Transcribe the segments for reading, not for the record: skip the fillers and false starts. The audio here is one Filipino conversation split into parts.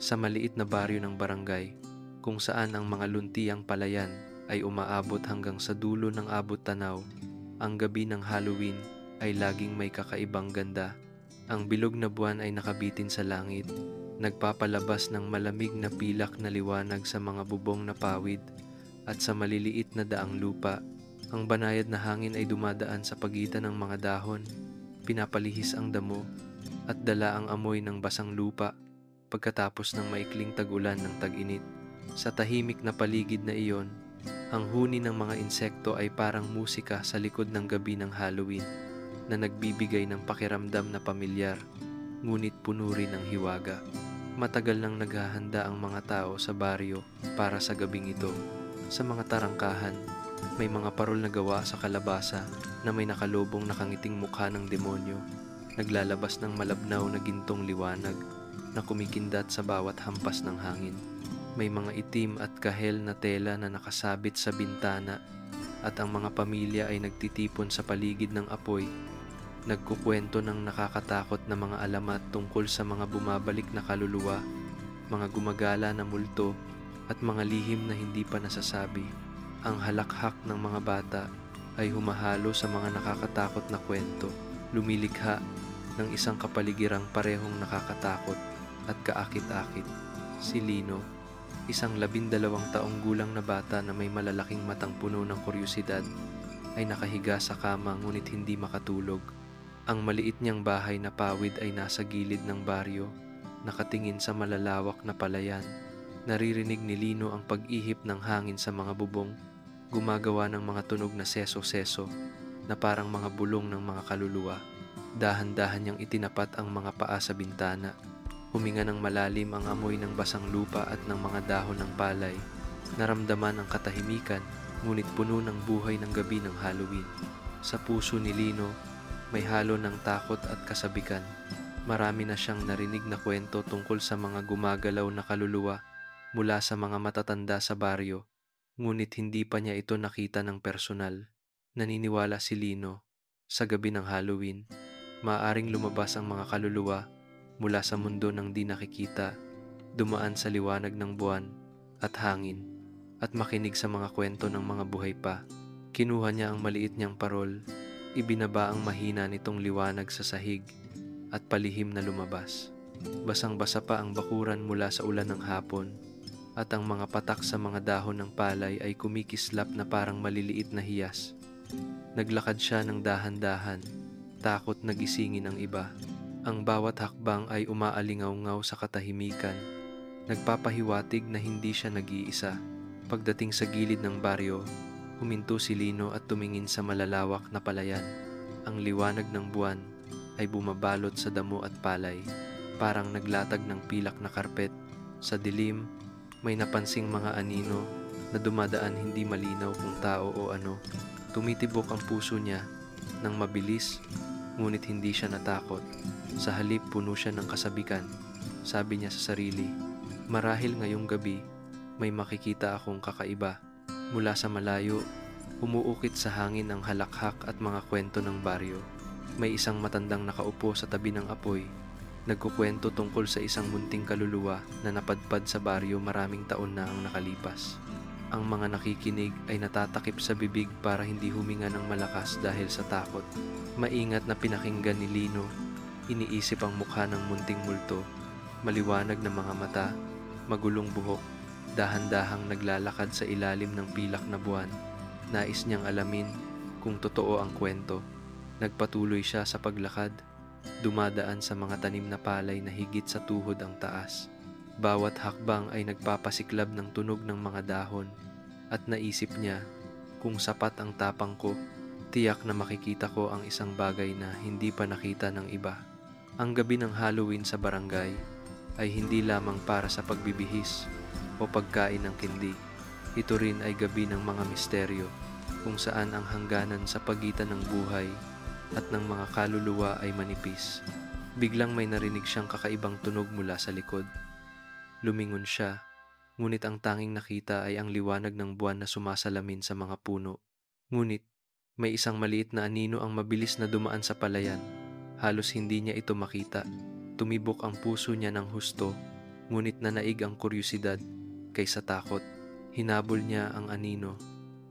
sa maliit na baryo ng barangay kung saan ang mga luntiang palayan ay umaabot hanggang sa dulo ng abot tanaw. Ang gabi ng Halloween ay laging may kakaibang ganda. Ang bilog na buwan ay nakabitin sa langit, nagpapalabas ng malamig na pilak na liwanag sa mga bubong na pawid at sa maliliit na daang lupa. Ang banayad na hangin ay dumadaan sa pagitan ng mga dahon, pinapalihis ang damo at dala ang amoy ng basang lupa pagkatapos ng maikling tag-ulan ng tag-init. Sa tahimik na paligid na iyon, ang huni ng mga insekto ay parang musika sa likod ng gabi ng Halloween na nagbibigay ng pakiramdam na pamilyar, ngunit puno rin ng hiwaga. Matagal nang naghahanda ang mga tao sa baryo para sa gabing ito. Sa mga tarangkahan, may mga parol na gawa sa kalabasa na may nakalobong nakangiting mukha ng demonyo, naglalabas ng malabnaw na gintong liwanag na kumikindat sa bawat hampas ng hangin. May mga itim at kahel na tela na nakasabit sa bintana at ang mga pamilya ay nagtitipon sa paligid ng apoy, nagkukwento ng nakakatakot na mga alamat tungkol sa mga bumabalik na kaluluwa, mga gumagala na multo at mga lihim na hindi pa nasasabi. Ang halakhak ng mga bata ay humahalo sa mga nakakatakot na kwento, lumilikha ng isang kapaligirang parehong nakakatakot at kaakit-akit. Si Lino, isang 12 taong gulang na bata na may malalaking matang puno ng kuryosidad, ay nakahiga sa kama ngunit hindi makatulog. Ang maliit niyang bahay na pawid ay nasa gilid ng baryo, nakatingin sa malalawak na palayan. Naririnig ni Lino ang pag-ihip ng hangin sa mga bubong, gumagawa ng mga tunog na seso-seso na parang mga bulong ng mga kaluluwa. Dahan-dahan niyang itinapat ang mga paa sa bintana. Huminga ng malalim ang amoy ng basang lupa at ng mga dahon ng palay. Naramdaman ang katahimikan, ngunit puno ng buhay ng gabi ng Halloween. Sa puso ni Lino, may halo ng takot at kasabikan. Marami na siyang narinig na kwento tungkol sa mga gumagalaw na kaluluwa mula sa mga matatanda sa baryo, ngunit hindi pa niya ito nakita ng personal. Naniniwala si Lino, sa gabi ng Halloween, maaaring lumabas ang mga kaluluwa mula sa mundo ng di nakikita, dumaan sa liwanag ng buwan at hangin, at makinig sa mga kwento ng mga buhay pa. Kinuha niya ang maliit niyang parol, ibinaba ang mahina nitong liwanag sa sahig, at palihim na lumabas. Basang-basa pa ang bakuran mula sa ulan ng hapon, at ang mga patak sa mga dahon ng palay ay kumikislap na parang maliliit na hiyas. Naglakad siya ng dahan-dahan, takot na gisingin ang iba. Ang bawat hakbang ay umaalingaw-ngaw sa katahimikan, nagpapahiwatig na hindi siya nag-iisa. Pagdating sa gilid ng baryo, huminto si Lino at tumingin sa malalawak na palayan. Ang liwanag ng buwan ay bumabalot sa damo at palay, parang naglatag ng pilak na karpet. Sa dilim, may napansing mga anino na dumadaan hindi malinaw kung tao o ano. Tumitibok ang puso niya ng mabilis, ngunit hindi siya natakot. Sa halip, puno siya ng kasabikan. Sabi niya sa sarili, marahil ngayong gabi, may makikita akong kakaiba. Mula sa malayo, umuukit sa hangin ang halakhak at mga kwento ng baryo. May isang matandang nakaupo sa tabi ng apoy, nagkukwento tungkol sa isang munting kaluluwa na napadpad sa baryo maraming taon na ang nakalipas. Ang mga nakikinig ay natatakip sa bibig para hindi huminga ng malakas dahil sa takot. Maingat na pinakinggan ni Lino, iniisip ang mukha ng munting multo, maliwanag na mga mata, magulong buhok, dahan-dahang naglalakad sa ilalim ng pilak na buwan. Nais niyang alamin kung totoo ang kwento. Nagpatuloy siya sa paglakad, dumadaan sa mga tanim na palay na higit sa tuhod ang taas. Bawat hakbang ay nagpapasiklab ng tunog ng mga dahon, at naisip niya, kung sapat ang tapang ko, tiyak na makikita ko ang isang bagay na hindi pa nakita ng iba. Ang gabi ng Halloween sa barangay ay hindi lamang para sa pagbibihis o pagkain ng kindi. Ito rin ay gabi ng mga misteryo, kung saan ang hangganan sa pagitan ng buhay at ng mga kaluluwa ay manipis. Biglang may narinig siyang kakaibang tunog mula sa likod. Lumingon siya, ngunit ang tanging nakita ay ang liwanag ng buwan na sumasalamin sa mga puno. Ngunit may isang maliit na anino ang mabilis na dumaan sa palayan. Halos hindi niya ito makita. Tumibok ang puso niya ng husto, ngunit nanaig ang kuryusidad kaysa takot. Hinabol niya ang anino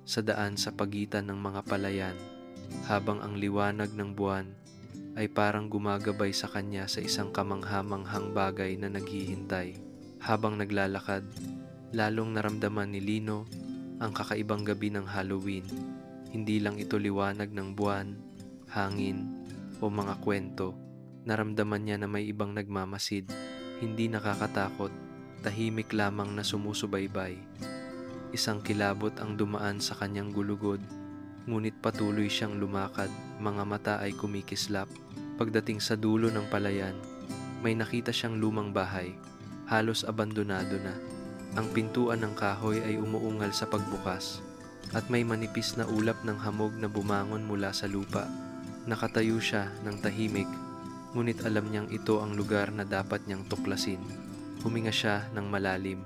sa daan sa pagitan ng mga palayan, habang ang liwanag ng buwan ay parang gumagabay sa kanya sa isang kamangha-manghang bagay na naghihintay. Habang naglalakad, lalong naramdaman ni Lino ang kakaibang gabi ng Halloween. Hindi lang ito liwanag ng buwan, hangin, o mga kwento. Naramdaman niya na may ibang nagmamasid, hindi nakakatakot, tahimik lamang na sumusubaybay. Isang kilabot ang dumaan sa kanyang gulugod, ngunit patuloy siyang lumakad, mga mata ay kumikislap. Pagdating sa dulo ng palayan, may nakita siyang lumang bahay, halos abandonado na. Ang pintuan ng kahoy ay umuungal sa pagbukas, at may manipis na ulap ng hamog na bumangon mula sa lupa. Nakatayo siya ng tahimik, ngunit alam niyang ito ang lugar na dapat niyang tuklasin. Huminga siya ng malalim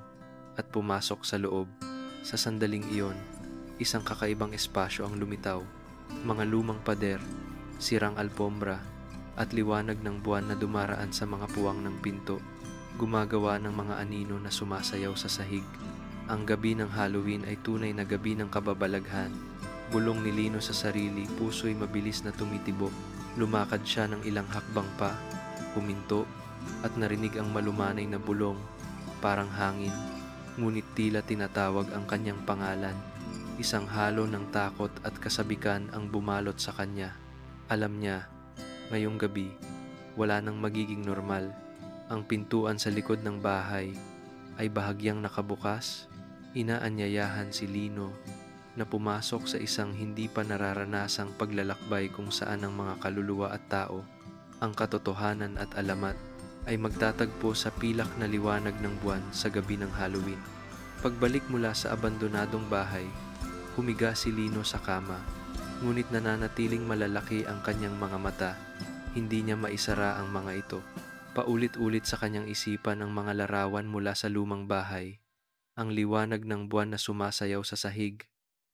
at pumasok sa loob. Sa sandaling iyon, isang kakaibang espasyo ang lumitaw. Mga lumang pader, sirang alpombra, at liwanag ng buwan na dumaraan sa mga puwang ng pinto, gumagawa ng mga anino na sumasayaw sa sahig. Ang gabi ng Halloween ay tunay na gabi ng kababalaghan. Bulong ni Lino sa sarili, puso'y mabilis na tumitibok. Lumakad siya ng ilang hakbang pa, huminto, at narinig ang malumanay na bulong, parang hangin, ngunit tila tinatawag ang kanyang pangalan. Isang halo ng takot at kasabikan ang bumalot sa kanya. Alam niya, ngayong gabi, wala nang magiging normal. Ang pintuan sa likod ng bahay ay bahagyang nakabukas. Inaanyayahan si Lino na pumasok sa isang hindi pa nararanasang paglalakbay kung saan ang mga kaluluwa at tao, ang katotohanan at alamat, ay magtatagpo sa pilak na liwanag ng buwan sa gabi ng Halloween. Pagbalik mula sa abandonadong bahay, humiga si Lino sa kama, ngunit nananatiling malalaki ang kanyang mga mata. Hindi niya maisara ang mga ito. Paulit-ulit sa kanyang isipan ang mga larawan mula sa lumang bahay, ang liwanag ng buwan na sumasayaw sa sahig,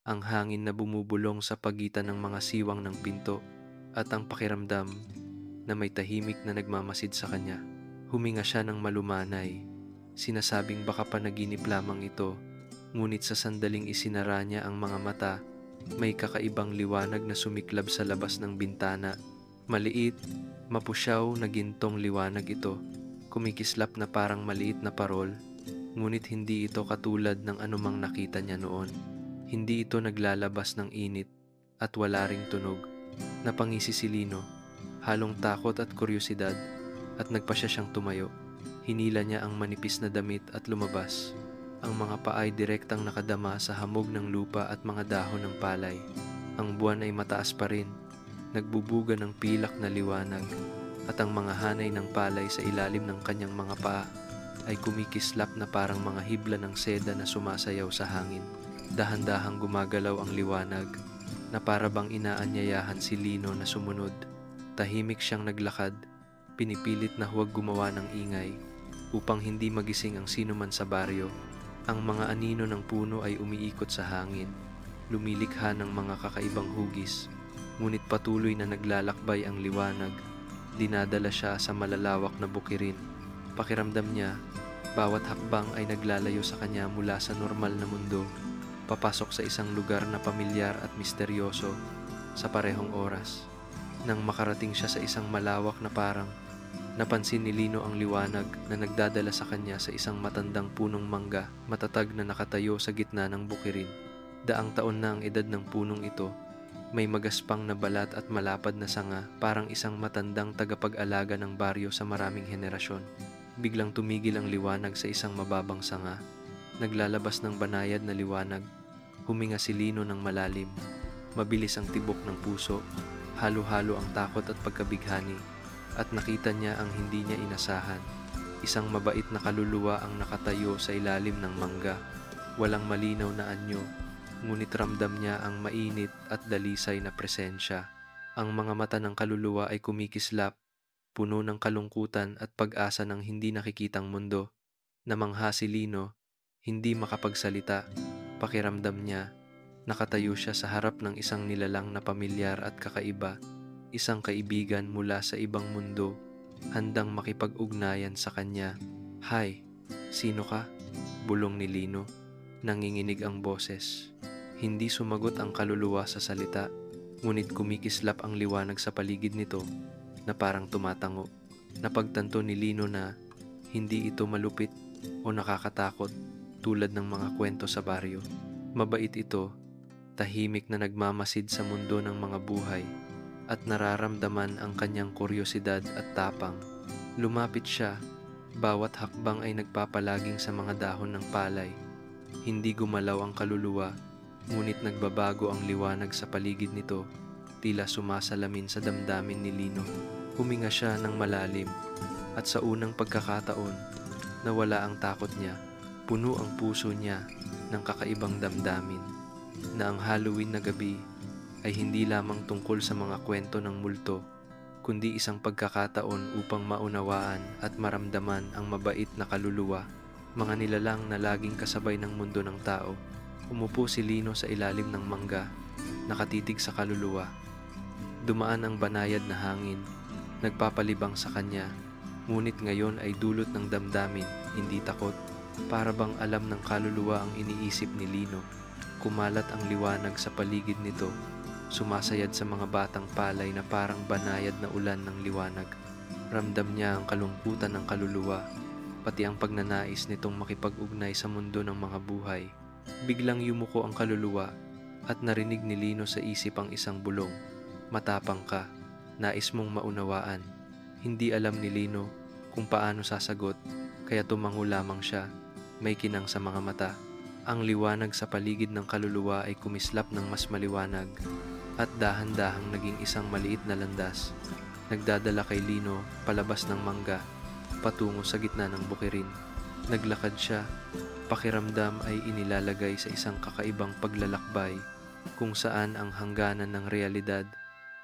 ang hangin na bumubulong sa pagitan ng mga siwang ng pinto, at ang pakiramdam na may tahimik na nagmamasid sa kanya. Huminga siya ng malumanay, sinasabing baka panaginip lamang ito, ngunit sa sandaling isinara niya ang mga mata, may kakaibang liwanag na sumiklab sa labas ng bintana. Maliit, mapusyaw na gintong liwanag ito, kumikislap na parang maliit na parol, ngunit hindi ito katulad ng anumang nakita niya noon. Hindi ito naglalabas ng init at wala ring tunog. Napangisi si Lino, halong takot at kuryusidad, at nagpasya siyang tumayo. Hinila niya ang manipis na damit at lumabas. Ang mga paa ay direktang nakadama sa hamog ng lupa at mga dahon ng palay. Ang buwan ay mataas pa rin, nagbubuga ng pilak na liwanag, at ang mga hanay ng palay sa ilalim ng kanyang mga paa ay kumikislap na parang mga hibla ng seda na sumasayaw sa hangin. Dahan-dahang gumagalaw ang liwanag na para bang inaanyayahan si Lino na sumunod. Tahimik siyang naglakad, pinipilit na huwag gumawa ng ingay upang hindi magising ang sinuman sa baryo. Ang mga anino ng puno ay umiikot sa hangin, lumilikha ng mga kakaibang hugis, ngunit patuloy na naglalakbay ang liwanag. Dinadala siya sa malalawak na bukirin. Pakiramdam niya, bawat hakbang ay naglalayo sa kanya mula sa normal na mundo, papasok sa isang lugar na pamilyar at misteryoso sa parehong oras. Nang makarating siya sa isang malawak na parang, napansin ni Lino ang liwanag na nagdadala sa kanya sa isang matandang punong mangga, matatag na nakatayo sa gitna ng bukirin. Daang taon na ang edad ng punong ito. May magaspang na balat at malapad na sanga, parang isang matandang tagapag-alaga ng baryo sa maraming henerasyon. Biglang tumigil ang liwanag sa isang mababang sanga. Naglalabas ng banayad na liwanag. Huminga si Lino ng malalim. Mabilis ang tibok ng puso. Halo-halo ang takot at pagkabighani. At nakita niya ang hindi niya inasahan. Isang mabait na kaluluwa ang nakatayo sa ilalim ng mangga. Walang malinaw na anyo, ngunit ramdam niya ang mainit at dalisay na presensya. Ang mga mata ng kaluluwa ay kumikislap, puno ng kalungkutan at pag-asa ng hindi nakikitang mundo. Namangha si Lino, hindi makapagsalita. Pakiramdam niya, nakatayo siya sa harap ng isang nilalang na pamilyar at kakaiba, isang kaibigan mula sa ibang mundo, handang makipag-ugnayan sa kanya. "Hi," "Sino ka?" bulong ni Lino. Nanginginig ang boses. Hindi sumagot ang kaluluwa sa salita, ngunit kumikislap ang liwanag sa paligid nito na parang tumatango. Napagtanto ni Lino na hindi ito malupit o nakakatakot tulad ng mga kwento sa baryo. Mabait ito, tahimik na nagmamasid sa mundo ng mga buhay at nararamdaman ang kanyang kuryosidad at tapang. Lumapit siya, bawat hakbang ay nagpapalaging sa mga dahon ng palay. Hindi gumalaw ang kaluluwa, ngunit nagbabago ang liwanag sa paligid nito, tila sumasalamin sa damdamin ni Lino. Huminga siya ng malalim, at sa unang pagkakataon, nawala ang takot niya. Puno ang puso niya ng kakaibang damdamin, na ang Halloween na gabi ay hindi lamang tungkol sa mga kwento ng multo, kundi isang pagkakataon upang maunawaan at maramdaman ang mabait na kaluluwa, mga nilalang na laging kasabay ng mundo ng tao. Umupo si Lino sa ilalim ng mangga, nakatitig sa kaluluwa. Dumaan ang banayad na hangin, nagpapalibang sa kanya, ngunit ngayon ay dulot ng damdamin, hindi takot. Para bang alam ng kaluluwa ang iniisip ni Lino. Kumalat ang liwanag sa paligid nito, sumasayad sa mga batang palay na parang banayad na ulan ng liwanag. Ramdam niya ang kalungkutan ng kaluluwa, pati ang pagnanais nitong makipag-ugnay sa mundo ng mga buhay. Biglang yumuko ang kaluluwa at narinig ni Lino sa isip ang isang bulong. "Matapang ka, nais mong maunawaan." Hindi alam ni Lino kung paano sasagot, kaya tumango lamang siya, may kinang sa mga mata. Ang liwanag sa paligid ng kaluluwa ay kumislap ng mas maliwanag at dahan-dahang naging isang maliit na landas. Nagdadala kay Lino palabas ng mangga, patungo sa gitna ng bukirin. Naglakad siya, pakiramdam ay inilalagay sa isang kakaibang paglalakbay kung saan ang hangganan ng realidad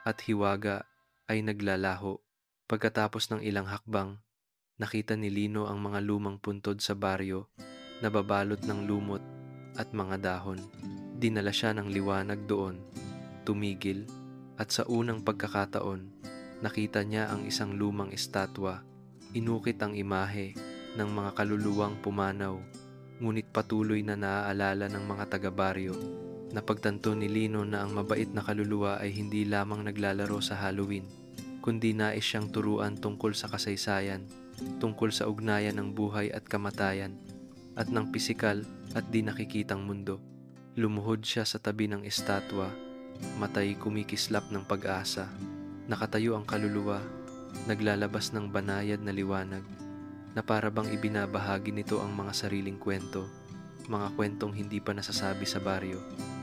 at hiwaga ay naglalaho. Pagkatapos ng ilang hakbang, nakita ni Lino ang mga lumang puntod sa baryo, nababalot ng lumot at mga dahon. Dinala siya ng liwanag doon, tumigil, at sa unang pagkakataon, nakita niya ang isang lumang estatwa. Inukit ang imahe ng mga kaluluwang pumanaw, ngunit patuloy na naaalala ng mga taga-baryo. Napagtanto ni Lino na ang mabait na kaluluwa ay hindi lamang naglalaro sa Halloween, kundi nais siyang turuan tungkol sa kasaysayan, tungkol sa ugnayan ng buhay at kamatayan, at ng pisikal at di nakikitang mundo. Lumuhod siya sa tabi ng estatwa, matay kumikislap ng pag-asa. Nakatayo ang kaluluwa, naglalabas ng banayad na liwanag, na para bang ibinabahagi nito ang mga sariling kwento, mga kwentong hindi pa nasasabi sa baryo.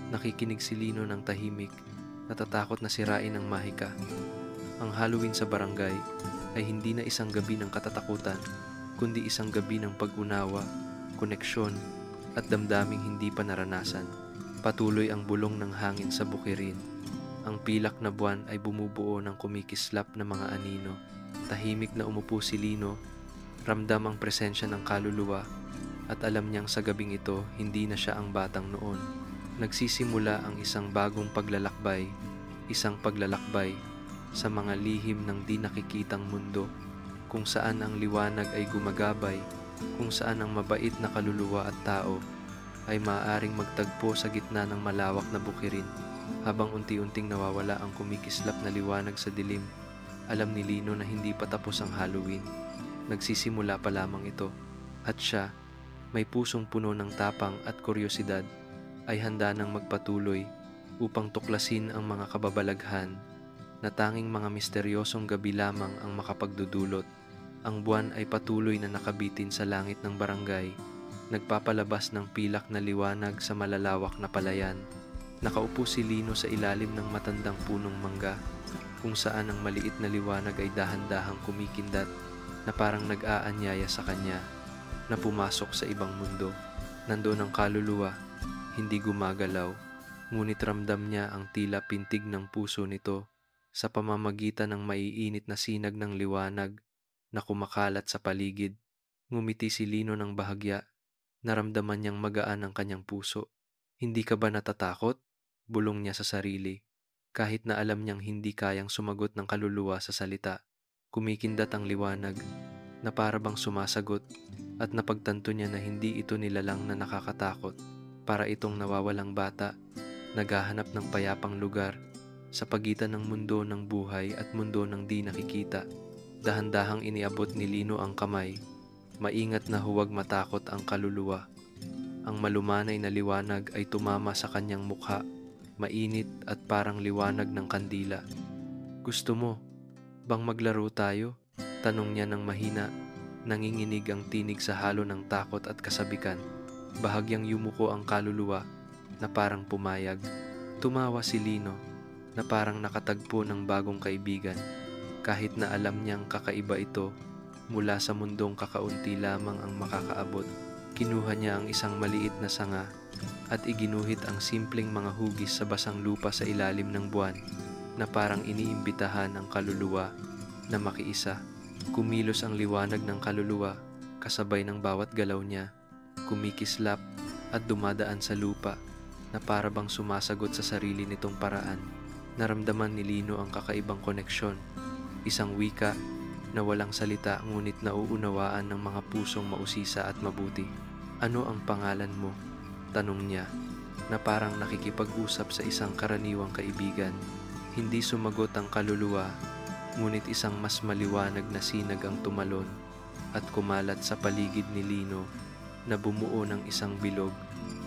Nakikinig si Lino ng tahimik, natatakot na sirain ang mahika. Ang Halloween sa barangay ay hindi na isang gabi ng katatakutan, kundi isang gabi ng pag-unawa, koneksyon, at damdaming hindi pa naranasan. Patuloy ang bulong ng hangin sa bukirin. Ang pilak na buwan ay bumubuo ng kumikislap na mga anino. Tahimik na umupo si Lino, ramdam ang presensya ng kaluluwa, at alam niyang sa gabing ito hindi na siya ang batang noon. Nagsisimula ang isang bagong paglalakbay, isang paglalakbay sa mga lihim ng di nakikitang mundo, kung saan ang liwanag ay gumagabay, kung saan ang mabait na kaluluwa at tao ay maaaring magtagpo sa gitna ng malawak na bukirin. Habang unti-unting nawawala ang kumikislap na liwanag sa dilim, alam ni Lino na hindi pa tapos ang Halloween. Nagsisimula pa lamang ito, at siya, may pusong puno ng tapang at kuryosidad, ay handa nang magpatuloy upang tuklasin ang mga kababalaghan na tanging mga misteryosong gabi lamang ang makapagdudulot. Ang buwan ay patuloy na nakabitin sa langit ng barangay, nagpapalabas ng pilak na liwanag sa malalawak na palayan. Nakaupo si Lino sa ilalim ng matandang punong mangga, kung saan ang maliit na liwanag ay dahan-dahang kumikindat na parang nag-aanyaya sa kanya na pumasok sa ibang mundo. Nandoon ang kaluluwa, hindi gumagalaw, ngunit ramdam niya ang tila pintig ng puso nito sa pamamagitan ng maiinit na sinag ng liwanag na kumakalat sa paligid. Ngumiti si Lino ng bahagya, naramdaman niyang magaan ang kanyang puso. "Hindi ka ba natatakot?" bulong niya sa sarili. Kahit na alam niyang hindi kayang sumagot ng kaluluwa sa salita, kumikindat ang liwanag, na para bang sumasagot, at napagtanto niya na hindi ito nilalang na nakakatakot. Para itong nawawalang bata, naghahanap ng payapang lugar sa pagitan ng mundo ng buhay at mundo ng di nakikita. Dahan-dahang iniabot ni Lino ang kamay. Maingat na huwag matakot ang kaluluwa. Ang malumanay na liwanag ay tumama sa kanyang mukha, mainit at parang liwanag ng kandila. "Gusto mo bang maglaro tayo?" Tanong niya ng mahina. Nanginginig ang tinig sa halo ng takot at kasabikan. Bahagyang yumuko ang kaluluwa na parang pumayag. Tumawa si Lino na parang nakatagpo ng bagong kaibigan. Kahit na alam niyang kakaiba ito mula sa mundong kakaunti lamang ang makakaabot. Kinuha niya ang isang maliit na sanga at iginuhit ang simpleng mga hugis sa basang lupa sa ilalim ng buwan, na parang iniimbitahan ang kaluluwa na makiisa. Kumilos ang liwanag ng kaluluwa kasabay ng bawat galaw niya, kumikislap at dumadaan sa lupa na para bang sumasagot sa sarili nitong paraan. Naramdaman ni Lino ang kakaibang koneksyon, isang wika na walang salita ngunit nauunawaan ng mga pusong mausisa at mabuti. "Ano ang pangalan mo?" tanong niya, na parang nakikipag-usap sa isang karaniwang kaibigan. Hindi sumagot ang kaluluwa, ngunit isang mas maliwanag na sinag ang tumalon at kumalat sa paligid ni Lino na bumuo ng isang bilog.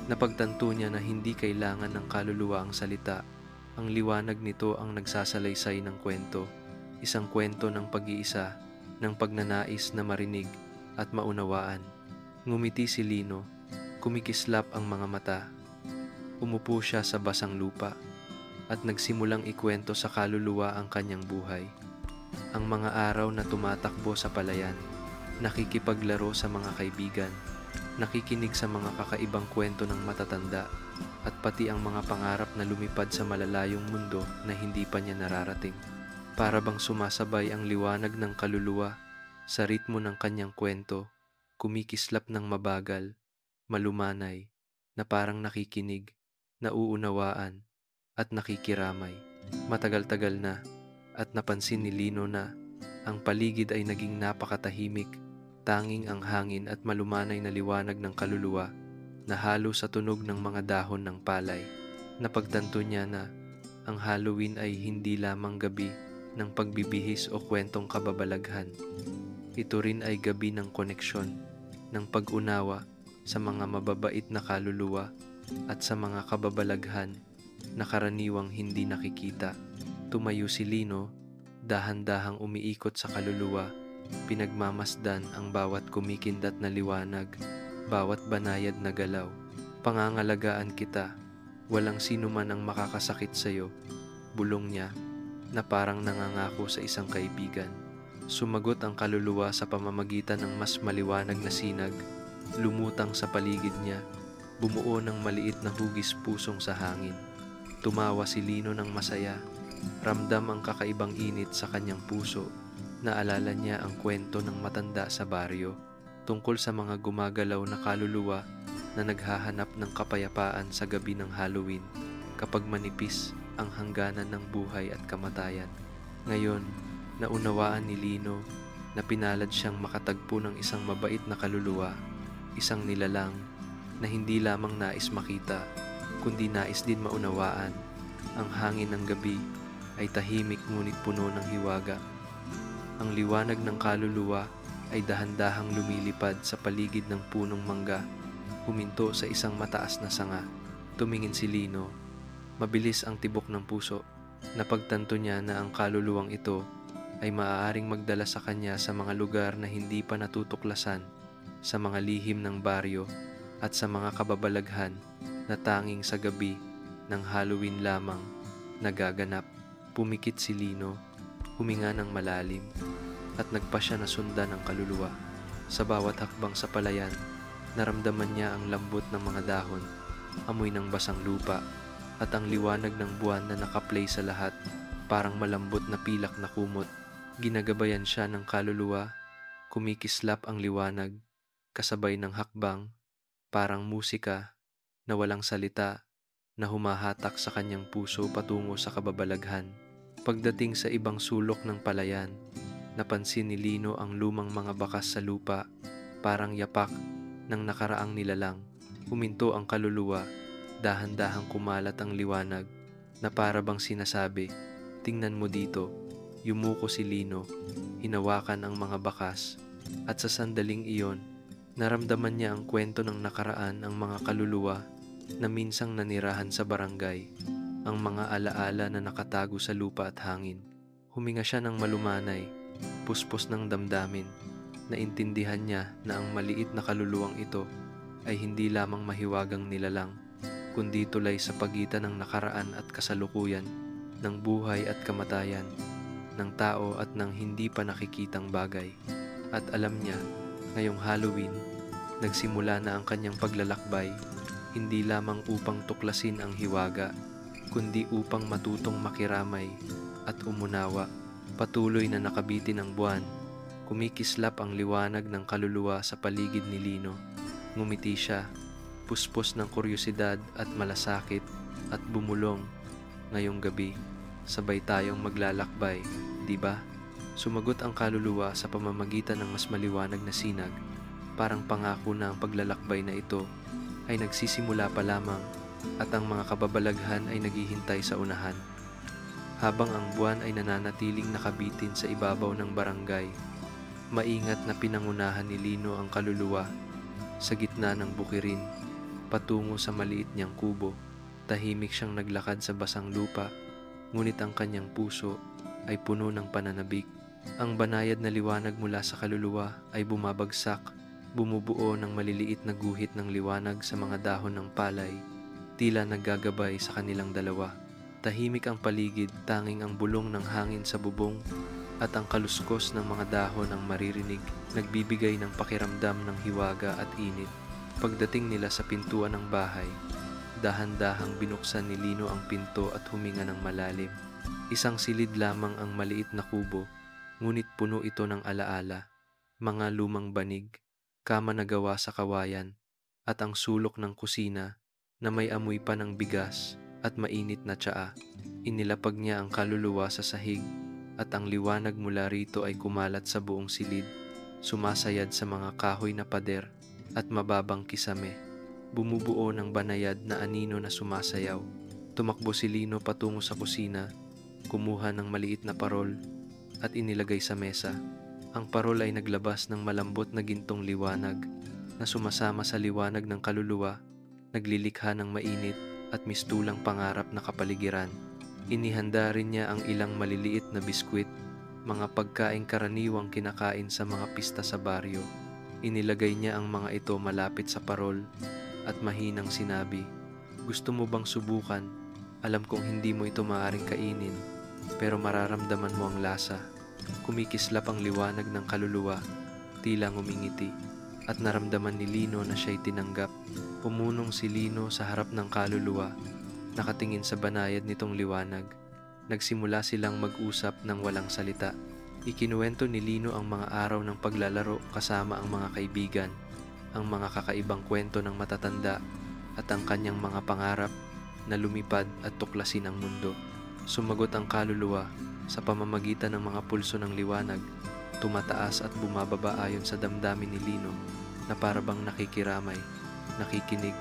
Napagtanto niya na hindi kailangan ng kaluluwa ang salita. Ang liwanag nito ang nagsasalaysay ng kwento, isang kwento ng pag-iisa, ng pagnanais na marinig at maunawaan. Ngumiti si Lino, kumikislap ang mga mata. Umupo siya sa basang lupa at nagsimulang ikwento sa kaluluwa ang kanyang buhay. Ang mga araw na tumatakbo sa palayan, nakikipaglaro sa mga kaibigan, nakikinig sa mga kakaibang kwento ng matatanda, at pati ang mga pangarap na lumipad sa malalayong mundo na hindi pa niya nararating. Para bang sumasabay ang liwanag ng kaluluwa sa ritmo ng kanyang kwento, kumikislap ng mabagal, malumanay, na parang nakikinig, nauunawaan, at nakikiramay. Matagal-tagal na, at napansin ni Lino na ang paligid ay naging napakatahimik, tanging ang hangin at malumanay na liwanag ng kaluluwa na halo sa tunog ng mga dahon ng palay. Napagtanto niya na ang Halloween ay hindi lamang gabi ng pagbibihis o kwentong kababalaghan. Ito rin ay gabi ng koneksyon, ng pag-unawa sa mga mababait na kaluluwa at sa mga kababalaghan na karaniwang hindi nakikita. Tumayo si Lino, dahan-dahang umiikot sa kaluluwa, pinagmamasdan ang bawat kumikindat na liwanag, bawat banayad na galaw. "Pangangalagaan kita, walang sino man ang makakasakit sa'yo," bulong niya, na parang nangangako sa isang kaibigan. Sumagot ang kaluluwa sa pamamagitan ng mas maliwanag na sinag, lumutang sa paligid niya, bumuo ng maliit na hugis pusong sa hangin. Tumawa si Lino ng masaya, ramdam ang kakaibang init sa kanyang puso. Naalala niya ang kwento ng matanda sa baryo tungkol sa mga gumagalaw na kaluluwa na naghahanap ng kapayapaan sa gabi ng Halloween kapag manipis ang hangganan ng buhay at kamatayan. Ngayon, naunawaan ni Lino na pinalad siyang makatagpo ng isang mabait na kaluluwa, isang nilalang na hindi lamang nais makita, kundi nais din maunawaan. Ang hangin ng gabi ay tahimik ngunit puno ng hiwaga. Ang liwanag ng kaluluwa ay dahan-dahang lumilipad sa paligid ng punong mangga, huminto sa isang mataas na sanga. Tumingin si Lino. Mabilis ang tibok ng puso. Napagtanto niya na ang kaluluwang ito ay maaaring magdala sa kanya sa mga lugar na hindi pa natutuklasan, sa mga lihim ng baryo at sa mga kababalaghan na tanging sa gabi ng Halloween lamang nagaganap. Pumikit si Lino, huminga ng malalim, at nagpasya na sundan ng kaluluwa. Sa bawat hakbang sa palayan, naramdaman niya ang lambot ng mga dahon, amoy ng basang lupa, at ang liwanag ng buwan na nakaplay sa lahat, parang malambot na pilak na kumot. Ginagabayan siya ng kaluluwa, kumikislap ang liwanag, kasabay ng hakbang, parang musika na walang salita na humahatak sa kanyang puso patungo sa kababalaghan. Pagdating sa ibang sulok ng palayan, Napansin ni Lino ang lumang mga bakas sa lupa, parang yapak ng nakaraang nilalang. Huminto ang kaluluwa, dahan-dahang kumalat ang liwanag, na para bang sinasabi, "Tingnan mo dito." Yumuko si Lino, hinawakan ang mga bakas, at sa sandaling iyon, naramdaman niya ang kwento ng nakaraan, ang mga kaluluwa na minsang nanirahan sa barangay, ang mga alaala na nakatago sa lupa at hangin. Huminga siya ng malumanay, puspos ng damdamin. Naintindihan niya na ang maliit na kaluluwang ito ay hindi lamang mahiwagang nilalang, kundi tulay sa pagitan ng nakaraan at kasalukuyan, ng buhay at kamatayan, ng tao at ng hindi pa nakikitang bagay. At alam niya, ngayong Halloween, nagsimula na ang kanyang paglalakbay, hindi lamang upang tuklasin ang hiwaga, kundi upang matutong makiramay at umunawa. Patuloy na nakabitin ang buwan, kumikislap ang liwanag ng kaluluwa sa paligid ni Lino. Ngumiti siya, puspos ng kuryosidad at malasakit, at bumulong, "Ngayong gabi, sabay tayong maglalakbay, di ba?" Sumagot ang kaluluwa sa pamamagitan ng mas maliwanag na sinag, parang pangako na ang paglalakbay na ito ay nagsisimula pa lamang at ang mga kababalaghan ay naghihintay sa unahan. Habang ang buwan ay nananatiling nakabitin sa ibabaw ng barangay, maingat na pinangunahan ni Lino ang kaluluwa sa gitna ng bukirin, patungo sa maliit niyang kubo. Tahimik siyang naglakad sa basang lupa, ngunit ang kanyang puso ay puno ng pananabik. Ang banayad na liwanag mula sa kaluluwa ay bumabagsak, bumubuo ng maliliit na guhit ng liwanag sa mga dahon ng palay, tila naggagabay sa kanilang dalawa. Tahimik ang paligid, tanging ang bulong ng hangin sa bubong at ang kaluskos ng mga dahon ang maririnig, nagbibigay ng pakiramdam ng hiwaga at init. Pagdating nila sa pintuan ng bahay, dahan-dahang binuksan ni Lino ang pinto at huminga ng malalim. Isang silid lamang ang maliit na kubo, ngunit puno ito ng alaala, mga lumang banig, kama na gawa sa kawayan, at ang sulok ng kusina na may amoy pa ng bigas at mainit na tsaa. Inilapag niya ang kaluluwa sa sahig, at ang liwanag mula rito ay kumalat sa buong silid, sumasayad sa mga kahoy na pader at mababang kisame, bumubuo ng banayad na anino na sumasayaw. Tumakbo si Lino patungo sa kusina, kumuha ng maliit na parol at inilagay sa mesa. Ang parol ay naglabas ng malambot na gintong liwanag na sumasama sa liwanag ng kaluluwa, naglilikha ng mainit at mistulang pangarap na kapaligiran. Inihanda rin niya ang ilang maliliit na biskwit, mga pagkaing karaniwang kinakain sa mga pista sa baryo. Inilagay niya ang mga ito malapit sa parol at mahinang sinabi, "Gusto mo bang subukan? Alam kong hindi mo ito maaaring kainin, pero mararamdaman mo ang lasa." Kumikislap ang liwanag ng kaluluwa, tila ngumingiti, at naramdaman ni Lino na siya'y tinanggap. Pumunong si Lino sa harap ng kaluluwa, nakatingin sa banayad nitong liwanag. Nagsimula silang mag-usap ng walang salita. Ikinuwento ni Lino ang mga araw ng paglalaro kasama ang mga kaibigan, ang mga kakaibang kwento ng matatanda, at ang kanyang mga pangarap na lumipad at tuklasin ang mundo. Sumagot ang kaluluwa sa pamamagitan ng mga pulso ng liwanag, tumataas at bumababa ayon sa damdamin ni Lino, na parabang nakikiramay, nakikinig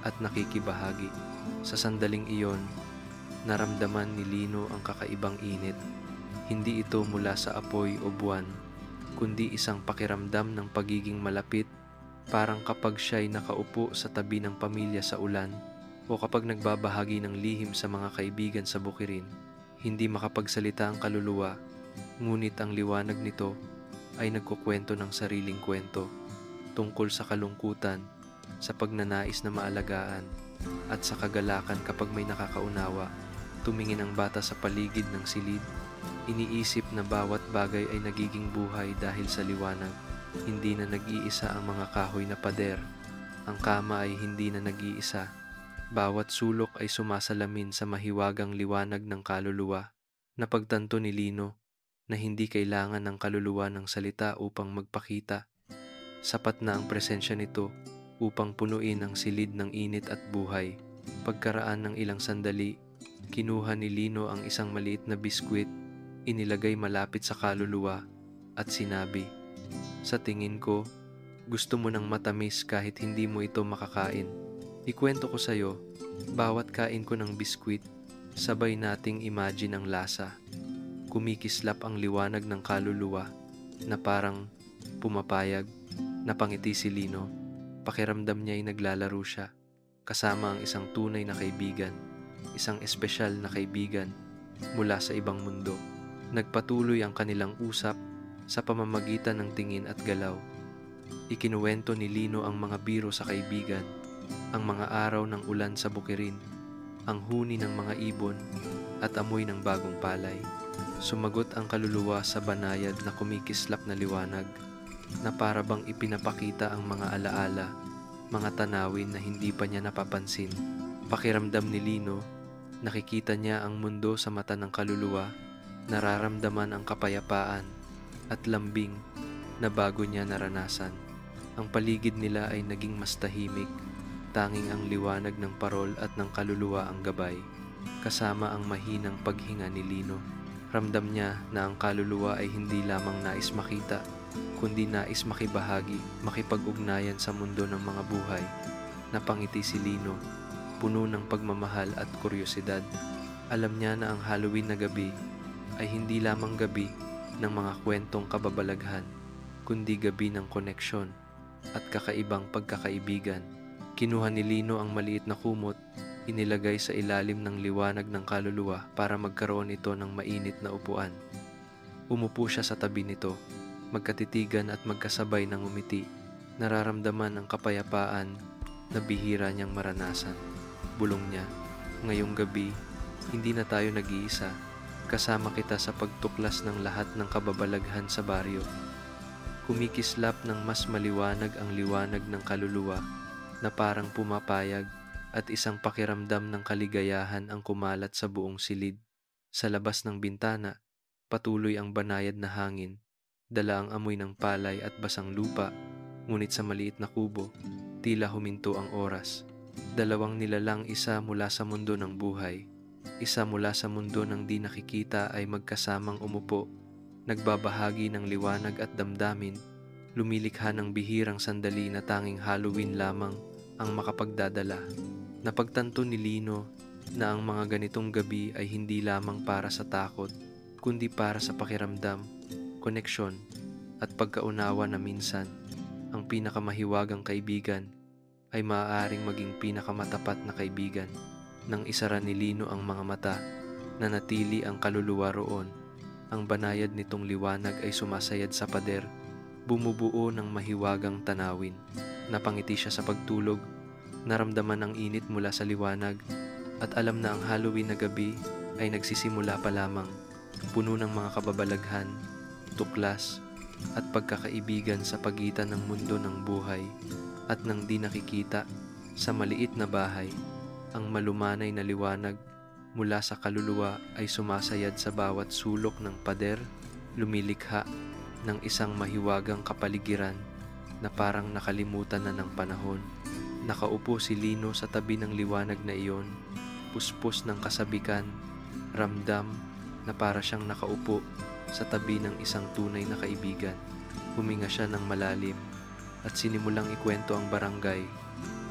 at nakikibahagi. Sa sandaling iyon, naramdaman ni Lino ang kakaibang init. Hindi ito mula sa apoy o buwan, kundi isang pakiramdam ng pagiging malapit, parang kapag siya'y nakaupo sa tabi ng pamilya sa ulan o kapag nagbabahagi ng lihim sa mga kaibigan sa bukirin. Hindi makapagsalita ang kaluluwa, ngunit ang liwanag nito ay nagkukwento ng sariling kwento tungkol sa kalungkutan, sa pagnanais na maalagaan, at sa kagalakan kapag may nakakaunawa. Tumingin ang bata sa paligid ng silid, iniisip na bawat bagay ay nagiging buhay dahil sa liwanag. Hindi na nag-iisa ang mga kahoy na pader, ang kama ay hindi na nag-iisa. Bawat sulok ay sumasalamin sa mahiwagang liwanag ng kaluluwa. Napagtanto ni Lino na hindi kailangan ng kaluluwa ng salita upang magpakita. Sapat na ang presensya nito upang punuin ang silid ng init at buhay. Pagkaraan ng ilang sandali, kinuha ni Lino ang isang maliit na biskwit, inilagay malapit sa kaluluwa at sinabi, "Sa tingin ko, gusto mo ng matamis kahit hindi mo ito makakain. Ikwento ko sa'yo, bawat kain ko ng biskwit, sabay nating imagine ang lasa. Kumikislap ang liwanag ng kaluluwa na parang pumapayag, napangiti si Lino. Pakiramdam niya ay naglalaro siya, kasama ang isang tunay na kaibigan, isang espesyal na kaibigan mula sa ibang mundo. Nagpatuloy ang kanilang usap sa pamamagitan ng tingin at galaw. Ikinuwento ni Lino ang mga biro sa kaibigan, ang mga araw ng ulan sa bukirin, ang huni ng mga ibon at amoy ng bagong palay. Sumagot ang kaluluwa sa banayad na kumikislap na liwanag na para bang ipinapakita ang mga alaala, mga tanawin na hindi pa niya napapansin. Pakiramdam ni Lino, nakikita niya ang mundo sa mata ng kaluluwa, nararamdaman ang kapayapaan at lambing na bago niya naranasan. Ang paligid nila ay naging mas tahimik, tanging ang liwanag ng parol at ng kaluluwa ang gabay, kasama ang mahinang paghinga ni Lino. Ramdam niya na ang kaluluwa ay hindi lamang nais makita, kundi nais makibahagi, makipag-ugnayan sa mundo ng mga buhay. Napangiti si Lino, puno ng pagmamahal at kuryosidad. Alam niya na ang Halloween na gabi ay hindi lamang gabi ng mga kwentong kababalaghan, kundi gabi ng koneksyon at kakaibang pagkakaibigan. Kinuha ni Lino ang maliit na kumot, inilagay sa ilalim ng liwanag ng kaluluwa para magkaroon ito ng mainit na upuan. Umupo siya sa tabi nito, magkatitigan at magkasabay ng umiti, nararamdaman ang kapayapaan na bihira niyang maranasan. Bulong niya, "Ngayong gabi, hindi na tayo nag-iisa. Kasama kita sa pagtuklas ng lahat ng kababalaghan sa baryo." Kumikislap ng mas maliwanag ang liwanag ng kaluluwa na parang pumapayag at isang pakiramdam ng kaligayahan ang kumalat sa buong silid. Sa labas ng bintana, patuloy ang banayad na hangin, dala ang amoy ng palay at basang lupa, ngunit sa maliit na kubo, tila huminto ang oras. Dalawang nilalang, isa mula sa mundo ng buhay, isa mula sa mundo ng di nakikita ay magkasamang umupo, nagbabahagi ng liwanag at damdamin, lumilikha ng bihirang sandali na tanging Halloween lamang ang makapagdadala. Napagtanto ni Lino na ang mga ganitong gabi ay hindi lamang para sa takot, kundi para sa pakiramdam, koneksyon, at pagkaunawa na minsan, ang pinakamahiwagang kaibigan ay maaaring maging pinakamatapat na kaibigan. Nang isara ni Lino ang mga mata, nanatili ang kaluluwa roon. Ang banayad nitong liwanag ay sumasayad sa pader, bumubuo ng mahiwagang tanawin. Napangiti siya sa pagtulog, naramdaman ang init mula sa liwanag, at alam na ang Halloween na gabi ay nagsisimula pa lamang, puno ng mga kababalaghan, tuklas, at pagkakaibigan sa pagitan ng mundo ng buhay at ng di nakikita. Sa maliit na bahay, ang malumanay na liwanag mula sa kaluluwa ay sumasayad sa bawat sulok ng pader, lumilikha ng isang mahiwagang kapaligiran na parang nakalimutan na ng panahon. Nakaupo si Lino sa tabi ng liwanag na iyon, puspos ng kasabikan, ramdam na para siyang nakaupo sa tabi ng isang tunay na kaibigan. Huminga siya ng malalim at sinimulang ikwento ang barangay,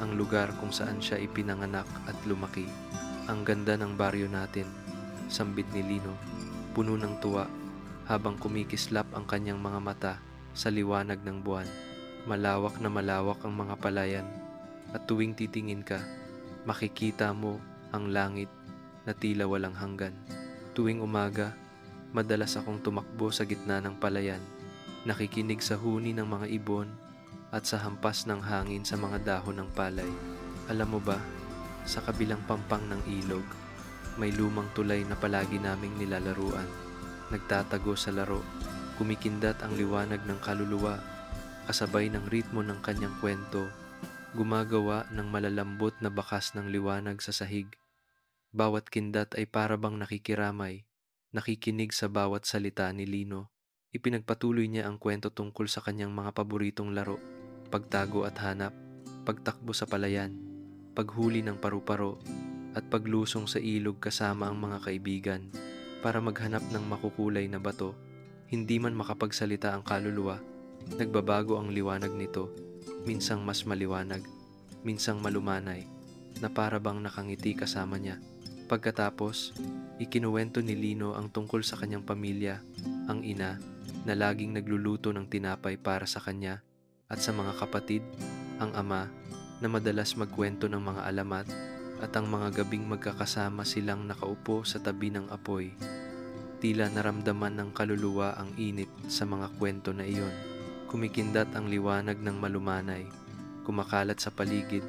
ang lugar kung saan siya ipinanganak at lumaki. "Ang ganda ng baryo natin," sambit ni Lino, puno ng tuwa habang kumikislap ang kanyang mga mata sa liwanag ng buwan. Malawak na malawak ang mga palayan, at tuwing titingin ka, makikita mo ang langit na tila walang hanggan. Tuwing umaga, madalas akong tumakbo sa gitna ng palayan, nakikinig sa huni ng mga ibon at sa hampas ng hangin sa mga dahon ng palay. Alam mo ba, sa kabilang pampang ng ilog, may lumang tulay na palagi naming nilalaruan. Nagtatago sa laro, kumikindat ang liwanag ng kaluluwa, kasabay ng ritmo ng kanyang kwento, gumagawa ng malalambot na bakas ng liwanag sa sahig. Bawat kindat ay parabang nakikiramay, nakikinig sa bawat salita ni Lino. Ipinagpatuloy niya ang kwento tungkol sa kanyang mga paboritong laro, pagtago at hanap, pagtakbo sa palayan, paghuli ng paru-paro, at paglusong sa ilog kasama ang mga kaibigan para maghanap ng makukulay na bato. Hindi man makapagsalita ang kaluluwa, nagbabago ang liwanag nito, minsang mas maliwanag, minsang malumanay, na para bang nakangiti kasama niya. Pagkatapos, ikinuwento ni Lino ang tungkol sa kanyang pamilya, ang ina na laging nagluluto ng tinapay para sa kanya, at sa mga kapatid, ang ama na madalas magkwento ng mga alamat, at ang mga gabing magkakasama silang nakaupo sa tabi ng apoy. Tila naramdaman ng kaluluwa ang init sa mga kwento na iyon. Kumikindat ang liwanag ng malumanay, kumakalat sa paligid,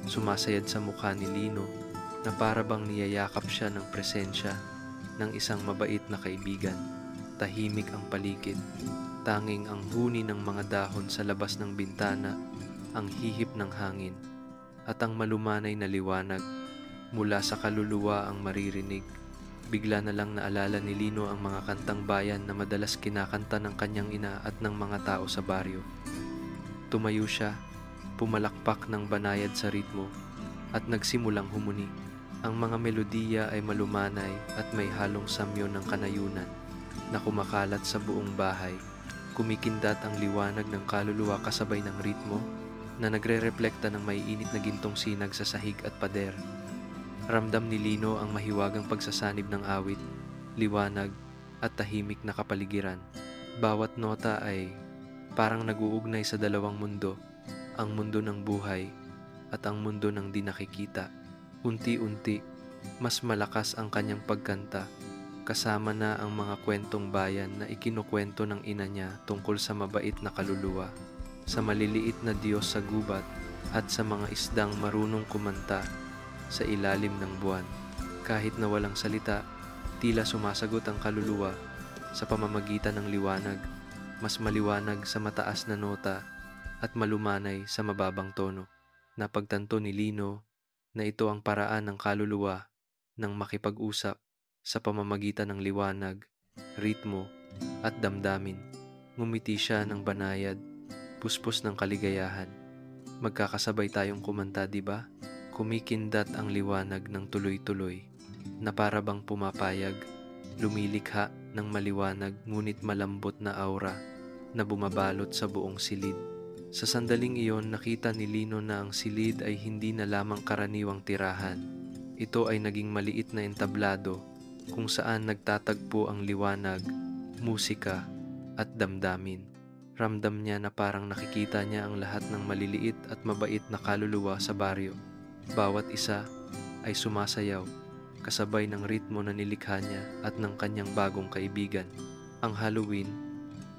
sumasayad sa mukha ni Lino na para bang niyayakap siya ng presensya ng isang mabait na kaibigan. Tahimik ang paligid, tanging ang huni ng mga dahon sa labas ng bintana, ang hihip ng hangin, at ang malumanay na liwanag mula sa kaluluwa ang maririnig. Bigla na lang naalala ni Lino ang mga kantang bayan na madalas kinakanta ng kanyang ina at ng mga tao sa baryo. Tumayo siya, pumalakpak ng banayad sa ritmo, at nagsimulang humuni. Ang mga melodiya ay malumanay at may halong samyo ng kanayunan na kumakalat sa buong bahay. Kumikindat ang liwanag ng kaluluwa kasabay ng ritmo na nagre-reflekta ng maiinit na gintong sinag sa sahig at pader. Ramdam ni Lino ang mahiwagang pagsasanib ng awit, liwanag, at tahimik na kapaligiran. Bawat nota ay parang nag-uugnay sa dalawang mundo, ang mundo ng buhay at ang mundo ng di nakikita. Unti-unti, mas malakas ang kanyang pagkanta, kasama na ang mga kwentong bayan na ikinukwento ng ina niya tungkol sa mabait na kaluluwa, sa maliliit na Diyos sa gubat, at sa mga isdang marunong kumanta sa ilalim ng buwan. Kahit na walang salita, tila sumasagot ang kaluluwa sa pamamagitan ng liwanag, mas maliwanag sa mataas na nota at malumanay sa mababang tono. Napagtanto ni Lino na ito ang paraan ng kaluluwa ng makipag-usap sa pamamagitan ng liwanag, ritmo, at damdamin. Ngumiti siya ng banayad, puspos ng kaligayahan. Magkakasabay tayong kumanta, di ba? Kumikindat ang liwanag ng tuloy-tuloy, na para bang pumapayag, lumilikha ng maliwanag ngunit malambot na aura na bumabalot sa buong silid. Sa sandaling iyon, nakita ni Lino na ang silid ay hindi na lamang karaniwang tirahan. Ito ay naging maliit na entablado kung saan nagtatagpo ang liwanag, musika, at damdamin. Ramdam niya na parang nakikita niya ang lahat ng maliliit at mabait na kaluluwa sa baryo. Bawat isa ay sumasayaw, kasabay ng ritmo na nilikha niya at ng kanyang bagong kaibigan. Ang Halloween,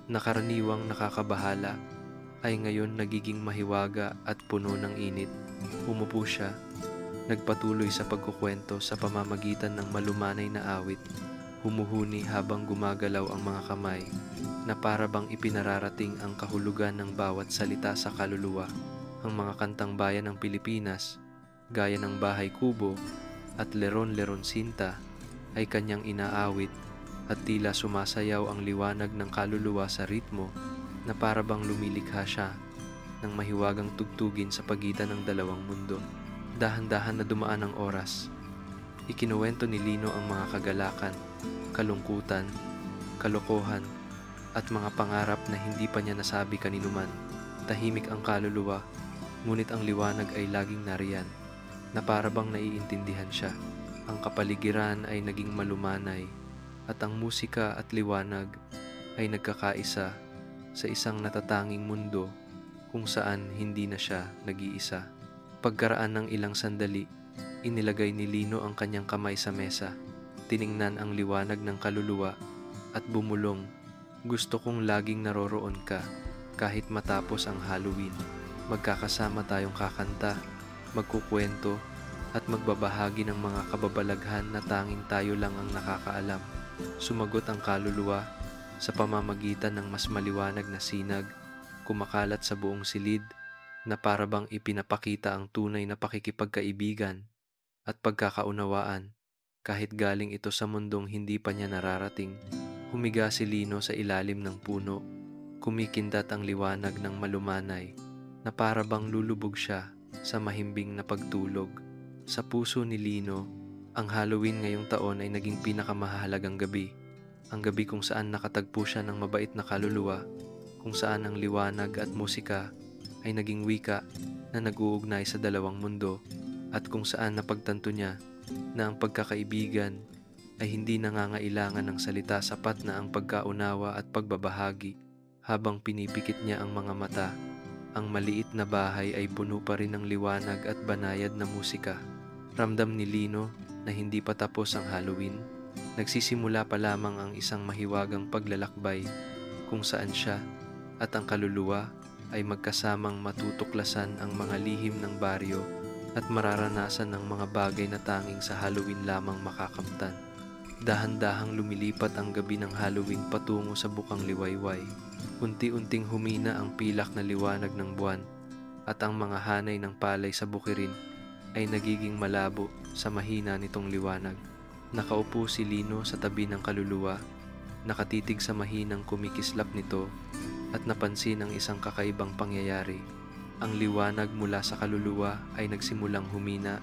na karaniwang nakakabahala, ay ngayon nagiging mahiwaga at puno ng init. Umupo siya, nagpatuloy sa pagkukwento sa pamamagitan ng malumanay na awit, humuhuni habang gumagalaw ang mga kamay, na para bang ipinararating ang kahulugan ng bawat salita sa kaluluwa. Ang mga kantang bayan ng Pilipinas, gaya ng Bahay Kubo at Leron-Leron Sinta, ay kanyang inaawit, at tila sumasayaw ang liwanag ng kaluluwa sa ritmo na para bang lumilikha siya ng mahiwagang tugtugin sa pagitan ng dalawang mundo. Dahan-dahan na dumaan ang oras. Ikinuwento ni Lino ang mga kagalakan, kalungkutan, kalokohan, at mga pangarap na hindi pa niya nasabi kaninuman. Tahimik ang kaluluwa, ngunit ang liwanag ay laging nariyan, na para bang naiintindihan siya. Ang kapaligiran ay naging malumanay, at ang musika at liwanag ay nagkakaisa sa isang natatanging mundo kung saan hindi na siya nag-iisa. Pagkaraan ng ilang sandali, inilagay ni Lino ang kanyang kamay sa mesa, tiningnan ang liwanag ng kaluluwa, at bumulong, "Gusto kong laging naroroon ka, kahit matapos ang Halloween. Magkakasama tayong kakanta, magkukwento, at magbabahagi ng mga kababalaghan na tanging tayo lang ang nakakaalam." Sumagot ang kaluluwa sa pamamagitan ng mas maliwanag na sinag, kumakalat sa buong silid, na para bang ipinapakita ang tunay na pakikipagkaibigan at pagkakaunawaan, kahit galing ito sa mundong hindi pa niya nararating. Humiga si Lino sa ilalim ng puno, kumikindat ang liwanag ng malumanay, na para bang lulubog siya sa mahimbing na pagtulog. Sa puso ni Lino, ang Halloween ngayong taon ay naging pinakamahalagang gabi. ang gabi kung saan nakatagpo siya ng mabait na kaluluwa, kung saan ang liwanag at musika ay naging wika na nag-uugnay sa dalawang mundo, at kung saan napagtanto niya na ang pagkakaibigan ay hindi nangangailangan ng salita, sapat na ang pagkaunawa at pagbabahagi. Habang pinipikit niya ang mga mata, ang maliit na bahay ay puno pa rin ng liwanag at banayad na musika. Ramdam ni Lino na hindi pa tapos ang Halloween. Nagsisimula pa lamang ang isang mahiwagang paglalakbay kung saan siya at ang kaluluwa ay magkasamang matutuklasan ang mga lihim ng baryo at mararanasan ng mga bagay na tanging sa Halloween lamang makakamtan. Dahan-dahang lumilipat ang gabi ng Halloween patungo sa bukang liwayway. Unti-unting humina ang pilak na liwanag ng buwan at ang mga hanay ng palay sa bukirin ay nagiging malabo sa mahina nitong liwanag. Nakaupo si Lino sa tabi ng kaluluwa, nakatitig sa mahinang kumikislap nito at napansin ang isang kakaibang pangyayari. Ang liwanag mula sa kaluluwa ay nagsimulang humina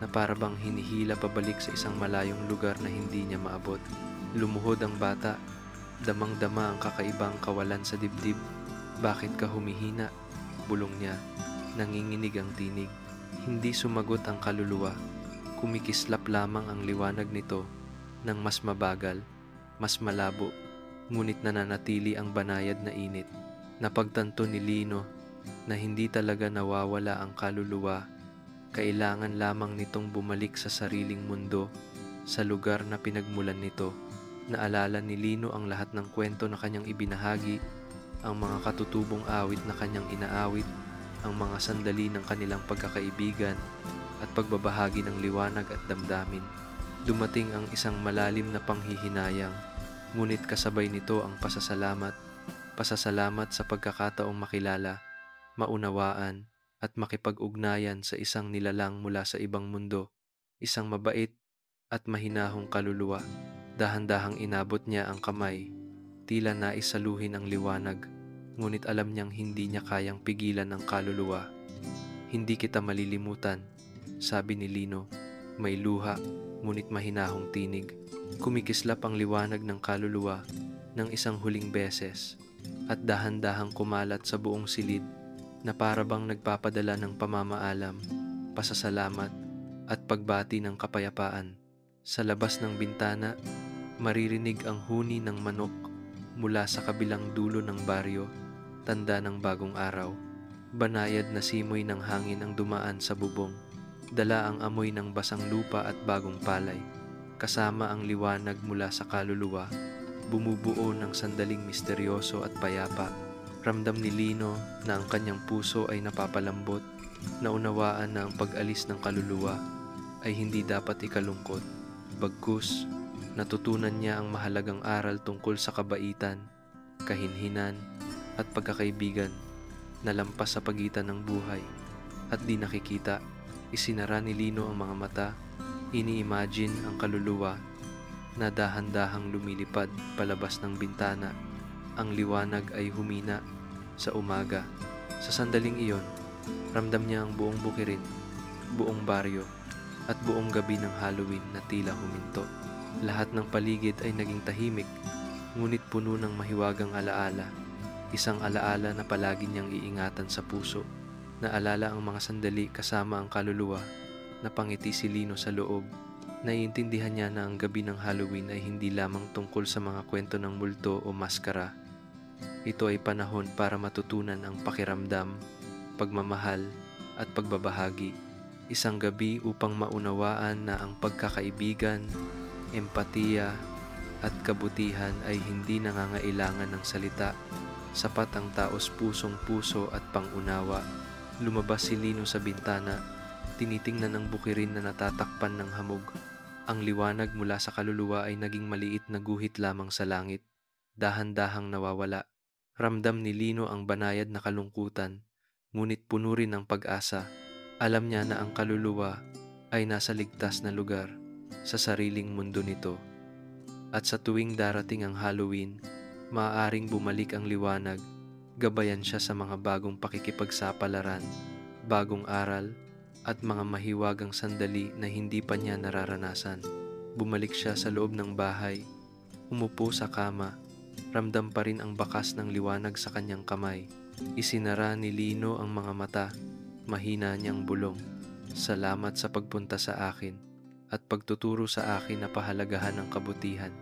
na parabang hinihila pabalik sa isang malayong lugar na hindi niya maabot. Lumuhod ang bata, damang-dama ang kakaibang kawalan sa dibdib. "Bakit ka humihina?" bulong niya. Nanginginig ang tinig. Hindi sumagot ang kaluluwa. Kumikislap lamang ang liwanag nito ng mas mabagal, mas malabo, ngunit nananatili ang banayad na init. Napagtanto ni Lino na hindi talaga nawawala ang kaluluwa. Kailangan lamang nitong bumalik sa sariling mundo, sa lugar na pinagmulan nito. Naalala ni Lino ang lahat ng kwento na kanyang ibinahagi, ang mga katutubong awit na kanyang inaawit, ang mga sandali ng kanilang pagkakaibigan at pagbabahagi ng liwanag at damdamin. Dumating ang isang malalim na panghihinayang, ngunit kasabay nito ang pasasalamat. Pasasalamat sa pagkakataong makilala, maunawaan at makipag-ugnayan sa isang nilalang mula sa ibang mundo, isang mabait at mahinahong kaluluwa. Dahan-dahang inabot niya ang kamay, tila nais saluhin ang liwanag, ngunit alam niyang hindi niya kayang pigilan ang kaluluwa. "Hindi kita malilimutan," sabi ni Lino. May luha, ngunit mahinahong tinig. Kumikislap ang liwanag ng kaluluwa ng isang huling beses, at dahan-dahang kumalat sa buong silid na parabang nagpapadala ng pamamaalam, pasasalamat at pagbati ng kapayapaan. Sa labas ng bintana, maririnig ang huni ng manok mula sa kabilang dulo ng baryo, tanda ng bagong araw. Banayad na simoy ng hangin ang dumaan sa bubong, dala ang amoy ng basang lupa at bagong palay. Kasama ang liwanag mula sa kaluluwa, bumubuo ng sandaling misteryoso at payapa. Ramdam ni Lino na ang kanyang puso ay napapalambot, naunawaan na ang pag-alis ng kaluluwa ay hindi dapat ikalungkot. Bagkus, natutunan niya ang mahalagang aral tungkol sa kabaitan, kahinhinan at pagkakaibigan na lampas sa pagitan ng buhay at di nakikita. Isinara ni Lino ang mga mata, ini-imagine ang kaluluwa na dahan-dahang lumilipad palabas ng bintana. Ang liwanag ay humina sa umaga. Sa sandaling iyon, ramdam niya ang buong bukirin, buong baryo at buong gabi ng Halloween na tila huminto. Lahat ng paligid ay naging tahimik, ngunit puno ng mahiwagang alaala. Isang alaala na palagi niyang iingatan sa puso. Naalala ang mga sandali kasama ang kaluluwa, napangiti si Lino sa loob. Naiintindihan niya na ang gabi ng Halloween ay hindi lamang tungkol sa mga kwento ng multo o maskara. Ito ay panahon para matutunan ang pakiramdam, pagmamahal at pagbabahagi. Isang gabi upang maunawaan na ang pagkakaibigan, empatiya at kabutihan ay hindi nangangailangan ng salita. Sapat ang taos pusong puso at pangunawa. Lumabas si Lino sa bintana, tinitingnan ang bukirin na natatakpan ng hamog. Ang liwanag mula sa kaluluwa ay naging maliit na guhit lamang sa langit, dahan-dahang nawawala. Ramdam ni Lino ang banayad na kalungkutan, ngunit puno rin ng pag-asa. Alam niya na ang kaluluwa ay nasa ligtas na lugar, sa sariling mundo nito. At sa tuwing darating ang Halloween, maaaring bumalik ang liwanag, gabayan siya sa mga bagong pakikipagsapalaran, bagong aral, at mga mahiwagang sandali na hindi pa niya nararanasan. Bumalik siya sa loob ng bahay, Umupo sa kama, ramdam pa rin ang bakas ng liwanag sa kanyang kamay. Isinara ni Lino ang mga mata, mahina niyang bulong. Salamat sa pagpunta sa akin at pagtuturo sa akin na pahalagahan ng kabutihan.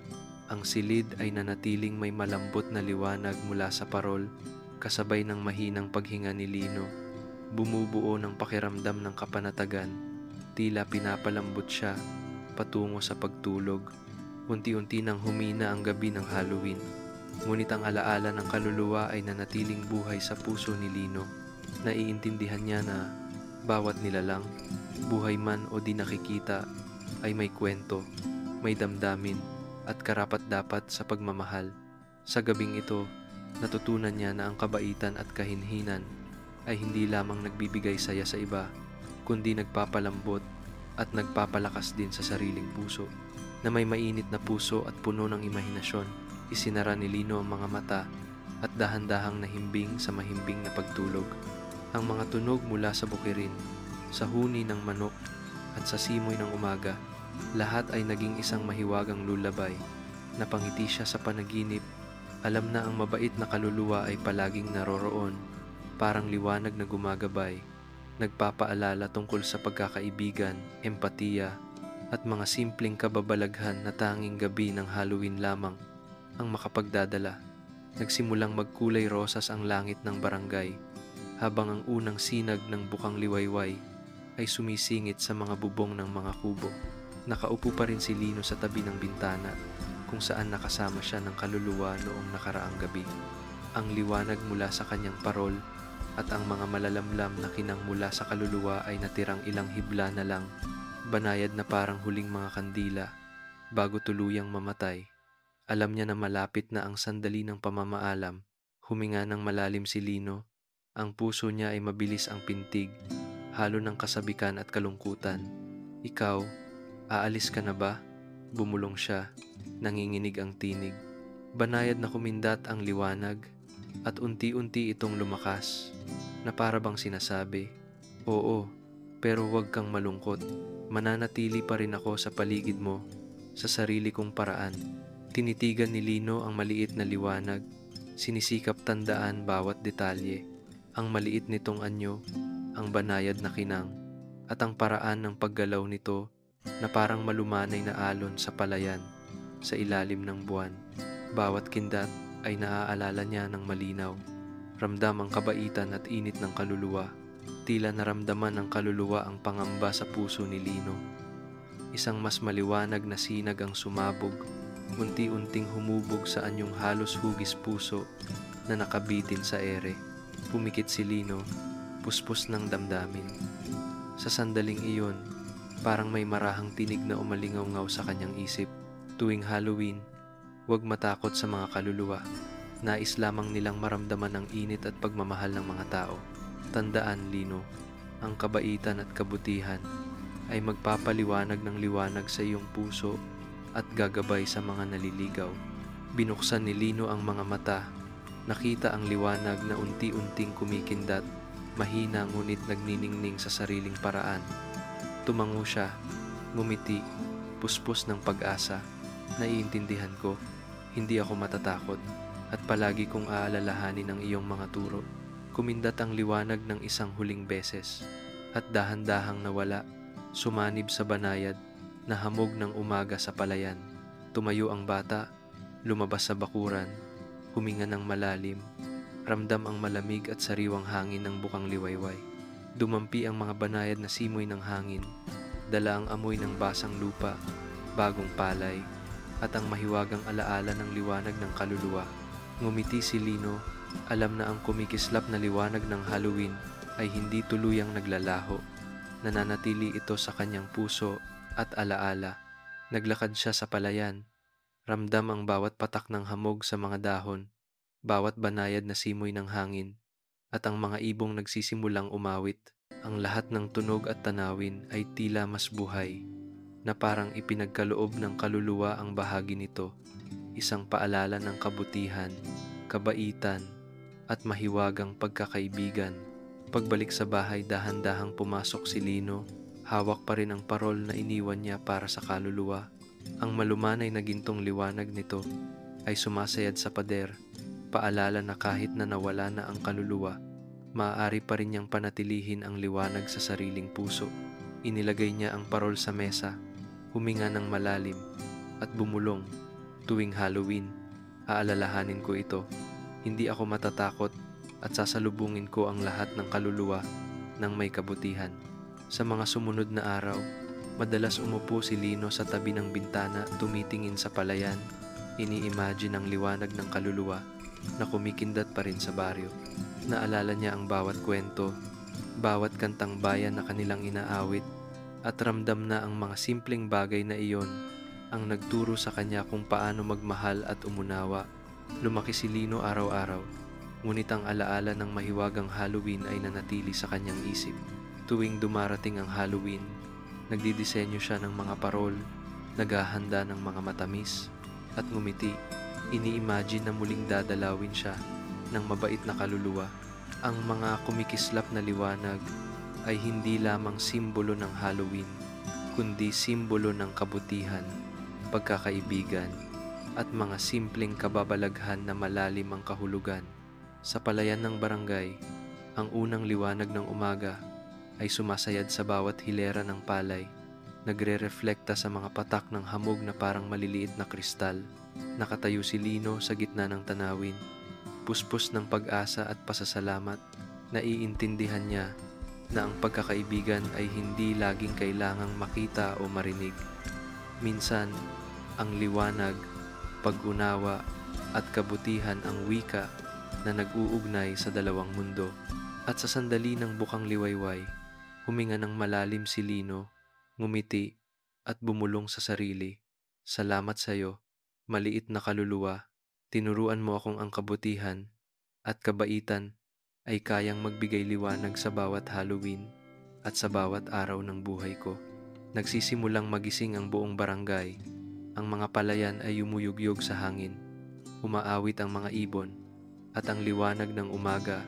Ang silid ay nanatiling may malambot na liwanag mula sa parol, kasabay ng mahinang paghinga ni Lino. Bumubuo ng pakiramdam ng kapanatagan, tila pinapalambot siya patungo sa pagtulog. Unti-unti nang humina ang gabi ng Halloween, ngunit ang alaala ng kaluluwa ay nanatiling buhay sa puso ni Lino. Naiintindihan niya na bawat nilalang, buhay man o di nakikita, ay may kwento, may damdamin, at karapat-dapat sa pagmamahal. Sa gabing ito, natutunan niya na ang kabaitan at kahinhinan ay hindi lamang nagbibigay saya sa iba, kundi nagpapalambot at nagpapalakas din sa sariling puso. Na may mainit na puso at puno ng imahinasyon, isinara ni Lino ang mga mata at dahan-dahang nahimbing sa mahimbing na pagtulog. Ang mga tunog mula sa bukirin, sa huni ng manok at sa simoy ng umaga, lahat ay naging isang mahiwagang lulabay. Napangiti siya sa panaginip, alam na ang mabait na kaluluwa ay palaging naroroon, parang liwanag na gumagabay, nagpapaalala tungkol sa pagkakaibigan, empatiya, at mga simpleng kababalaghan na tanging gabi ng Halloween lamang ang makapagdadala. Nagsimulang magkulay rosas ang langit ng barangay, habang ang unang sinag ng bukang liwayway ay sumisingit sa mga bubong ng mga kubo. Nakaupo pa rin si Lino sa tabi ng bintana, kung saan nakasama siya ng kaluluwa noong nakaraang gabi. Ang liwanag mula sa kanyang parol at ang mga malalamlam na kinang mula sa kaluluwa ay natirang ilang hibla na lang, banayad na parang huling mga kandila bago tuluyang mamatay. Alam niya na malapit na ang sandali ng pamamaalam. Huminga ng malalim si Lino. Ang puso niya ay mabilis ang pintig, halo ng kasabikan at kalungkutan. Ikaw, aalis ka na ba? Bumulong siya, nanginginig ang tinig. Banayad na kumindat ang liwanag at unti-unti itong lumakas, na para bang sinasabi, oo, pero huwag kang malungkot. Mananatili pa rin ako sa paligid mo, sa sarili kong paraan. Tinitigan ni Lino ang maliit na liwanag, sinisikap tandaan bawat detalye. Ang maliit nitong anyo, ang banayad na kinang, at ang paraan ng paggalaw nito na parang malumanay na alon sa palayan, sa ilalim ng buwan. Bawat kindat ay naaalala niya ng malinaw. Ramdam ang kabaitan at init ng kaluluwa. Tila naramdaman ng kaluluwa ang pangamba sa puso ni Lino. Isang mas maliwanag na sinag ang sumabog, unti-unting humubog sa anyong halos hugis puso na nakabitin sa ere. Pumikit si Lino, puspos ng damdamin. Sa sandaling iyon, parang may marahang tinig na umalingaw-ngaw sa kanyang isip. Tuwing Halloween, huwag matakot sa mga kaluluwa. Nais lamang nilang maramdaman ang init at pagmamahal ng mga tao. Tandaan, Lino, ang kabaitan at kabutihan ay magpapaliwanag ng liwanag sa iyong puso at gagabay sa mga naliligaw. Binuksan ni Lino ang mga mata. Nakita ang liwanag na unti-unting kumikindat, mahina ngunit nagniningning sa sariling paraan. Tumango siya, ngumiti, puspos ng pag-asa. Naiintindihan ko, hindi ako matatakot, at palagi kong aalalahanin ang iyong mga turo. Kumindat ang liwanag ng isang huling beses, at dahan-dahang nawala, sumanib sa banayad na hamog ng umaga sa palayan. Tumayo ang bata, lumabas sa bakuran, huminga ng malalim, ramdam ang malamig at sariwang hangin ng bukang liwayway. Dumampi ang mga banayad na simoy ng hangin, dala ang amoy ng basang lupa, bagong palay, at ang mahiwagang alaala ng liwanag ng kaluluwa. Ngumiti si Lino, alam na ang kumikislap na liwanag ng Halloween ay hindi tuluyang naglalaho. Nananatili ito sa kanyang puso at alaala. Naglakad siya sa palayan, ramdam ang bawat patak ng hamog sa mga dahon, bawat banayad na simoy ng hangin, at ang mga ibong nagsisimulang umawit. Ang lahat ng tunog at tanawin ay tila mas buhay, na parang ipinagkaloob ng kaluluwa ang bahagi nito, isang paalala ng kabutihan, kabaitan, at mahiwagang pagkakaibigan. Pagbalik sa bahay, dahan-dahang pumasok si Lino, hawak pa rin ang parol na iniwan niya para sa kaluluwa. Ang malumanay na gintong liwanag nito ay sumasayad sa pader, paalala na kahit na nawala na ang kaluluwa, maaari pa rin niyang panatilihin ang liwanag sa sariling puso. Inilagay niya ang parol sa mesa, huminga ng malalim, at bumulong. Tuwing Halloween, aalalahanin ko ito. Hindi ako matatakot at sasalubungin ko ang lahat ng kaluluwa ng may kabutihan. Sa mga sumunod na araw, madalas umupo si Lino sa tabi ng bintana, tumitingin sa palayan, ini-imagine ang liwanag ng kaluluwa na kumikindat pa rin sa baryo. Naalala niya ang bawat kwento, bawat kantang bayan na kanilang inaawit, at ramdam na ang mga simpleng bagay na iyon ang nagturo sa kanya kung paano magmahal at umunawa. Lumaki si Lino araw-araw, ngunit ang alaala ng mahiwagang Halloween ay nanatili sa kanyang isip. Tuwing dumarating ang Halloween, nagdidisenyo siya ng mga parol, naghahanda ng mga matamis, at ngumiti. Ini-imagine na muling dadalawin siya ng mabait na kaluluwa. Ang mga kumikislap na liwanag ay hindi lamang simbolo ng Halloween, kundi simbolo ng kabutihan, pagkakaibigan, at mga simpleng kababalaghan na malalim ang kahulugan. Sa palayan ng barangay, ang unang liwanag ng umaga ay sumasayad sa bawat hilera ng palay, nagre-reflekta sa mga patak ng hamog na parang maliliit na kristal. Nakatayo si Lino sa gitna ng tanawin, puspos ng pag-asa at pasasalamat. Naiintindihan niya na ang pagkakaibigan ay hindi laging kailangang makita o marinig. Minsan, ang liwanag, pag-unawa, at kabutihan ang wika na nag-uugnay sa dalawang mundo. At sa sandali ng bukang liwayway, huminga ng malalim si Lino, ngumiti, at bumulong sa sarili. Salamat sa iyo, maliit na kaluluwa. Tinuruan mo akong ang kabutihan at kabaitan ay kayang magbigay liwanag sa bawat Halloween at sa bawat araw ng buhay ko. Nagsisimulang magising ang buong barangay. Ang mga palayan ay yumuyugyog sa hangin, umaawit ang mga ibon, at ang liwanag ng umaga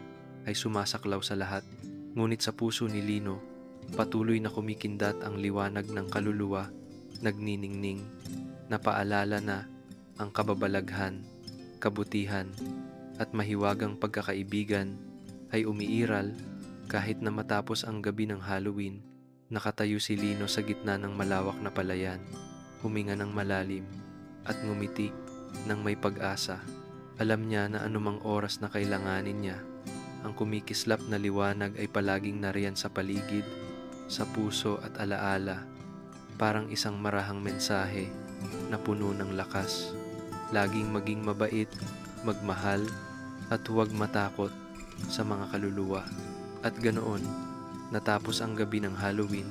ay sumasaklaw sa lahat. Ngunit sa puso ni Lino, patuloy na kumikindat ang liwanag ng kaluluwa, nagniningning, na paalala na ang kababalaghan, kabutihan, at mahiwagang pagkakaibigan ay umiiral. Kahit na matapos ang gabi ng Halloween, nakatayo si Lino sa gitna ng malawak na palayan, huminga ng malalim, at ngumiti ng may pag-asa. Alam niya na anumang oras na kailanganin niya, ang kumikislap na liwanag ay palaging nariyan sa paligid, sa puso at alaala, parang isang marahang mensahe na puno ng lakas. Laging maging mabait, magmahal, at huwag matakot sa mga kaluluwa. At ganoon, natapos ang gabi ng Halloween,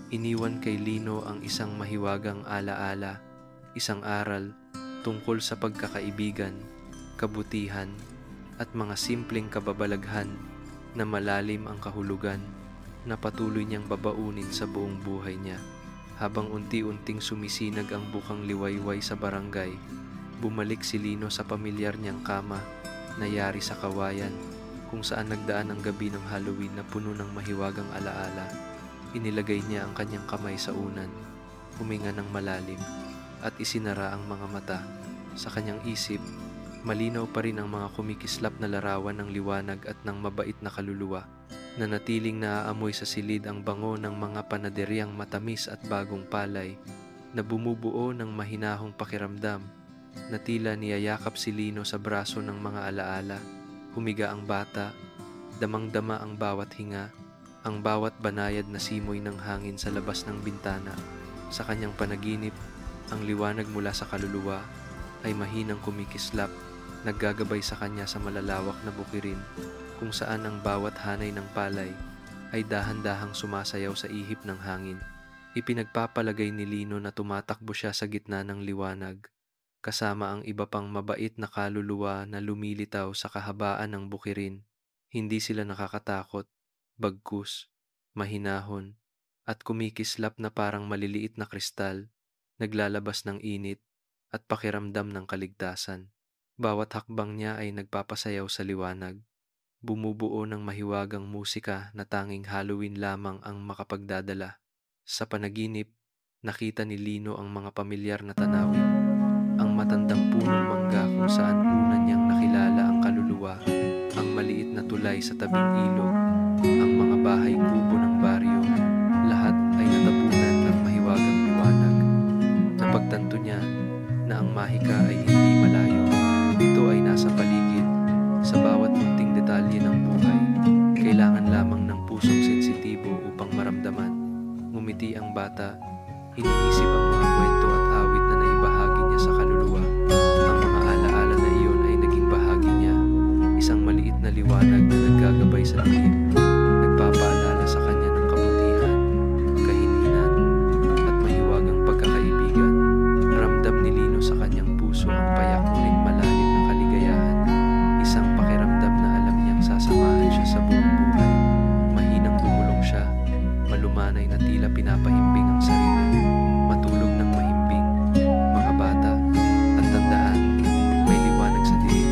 iniwan kay Lino ang isang mahiwagang alaala, isang aral tungkol sa pagkakaibigan, kabutihan, at mga simpleng kababalaghan na malalim ang kahulugan na patuloy niyang babaunin sa buong buhay niya. Habang unti-unting sumisinag ang bukang liwayway sa barangay, bumalik si Lino sa pamilyar niyang kama na yari sa kawayan, kung saan nagdaan ang gabi ng Halloween na puno ng mahiwagang alaala. Inilagay niya ang kanyang kamay sa unan, huminga ng malalim, at isinara ang mga mata. Sa kanyang isip, malinaw pa rin ang mga kumikislap na larawan ng liwanag at ng mabait na kaluluwa. Nanatiling naaamoy sa silid ang bango ng mga panaderyang matamis at bagong palay na bumubuo ng mahinahong pakiramdam na tila niyayakap si Lino sa braso ng mga alaala. Humiga ang bata, damang-dama ang bawat hinga, ang bawat banayad na simoy ng hangin sa labas ng bintana. Sa kanyang panaginip, ang liwanag mula sa kaluluwa ay mahinang kumikislap, naggagabay sa kanya sa malalawak na bukirin, kung saan ang bawat hanay ng palay ay dahan-dahang sumasayaw sa ihip ng hangin. Ipinagpapalagay ni Lino na tumatakbo siya sa gitna ng liwanag, kasama ang iba pang mabait na kaluluwa na lumilitaw sa kahabaan ng bukirin. Hindi sila nakakatakot, bagkus, mahinahon, at kumikislap na parang maliliit na kristal, naglalabas ng init at pakiramdam ng kaligtasan. Bawat hakbang niya ay nagpapasayaw sa liwanag, bumubuo ng mahiwagang musika na tanging Halloween lamang ang makapagdadala. Sa panaginip, nakita ni Lino ang mga pamilyar na tanawin. Ang matandang punong mangga kung saan una niyang nakilala ang kaluluwa, ang maliit na tulay sa tabing ilog, ang mga bahay kubo ng baryo, lahat ay natabunan ng mahiwagang liwanag. Napagtanto niya na ang mahika ay hindi malayo. Ito ay nasa paligid, sa bawat munting detalye ng buhay. Kailangan lamang ng pusong sensitibo upang maramdaman. Ngumiti ang bata, iniisip ang mga kwento at awit na naibahagi niya sa kaluluwa. Ang mga alaala na iyon ay naging bahagi niya, isang maliit na liwanag na naggagabay sa dilim, nagpapaalala sa kanya ng kabutihan, kahinhinan, at mahiwagang pagkakaibigan. Ramdam ni Lino sa kanyang puso ang payak ngunit malalim na kaligayahan, isang pakiramdam na alam niyang sasamahan siya sa buong buhay. Mahinang bumulong siya, malumanay na tila pinapahimbing ang sarili. Matulog ng mahimbing, mga bata, at tandaan, may liwanag sa dilim,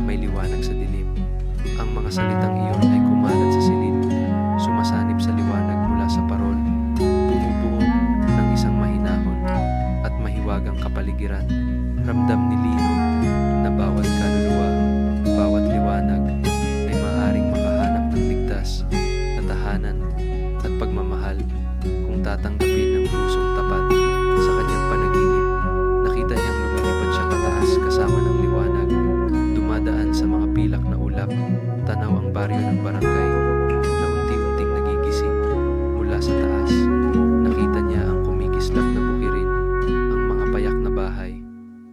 may liwanag sa dilim. Ang mga salitang iyon ay kumalat sa silid, sumasanib sa liwanag mula sa parol, bumubuo ng isang mahinahon at mahiwagang kapaligiran. Ramdam ni Lino na bawat kaluluwa, bawat liwanag ay maaaring makahanap ng ligtas, tatahanan at pagmamahal kung tatanggapin ng pusong tapat. Sa kanyang panaginip, nakita niyang lumilipad siya pataas kasama ng liwanag, dumadaan sa mga pilak na ulap, tanaw ang baryo ng barangay na unti-unting nagigising. Mula sa taas, nakita niya ang kumikislap na bukirin, ang mga payak na bahay,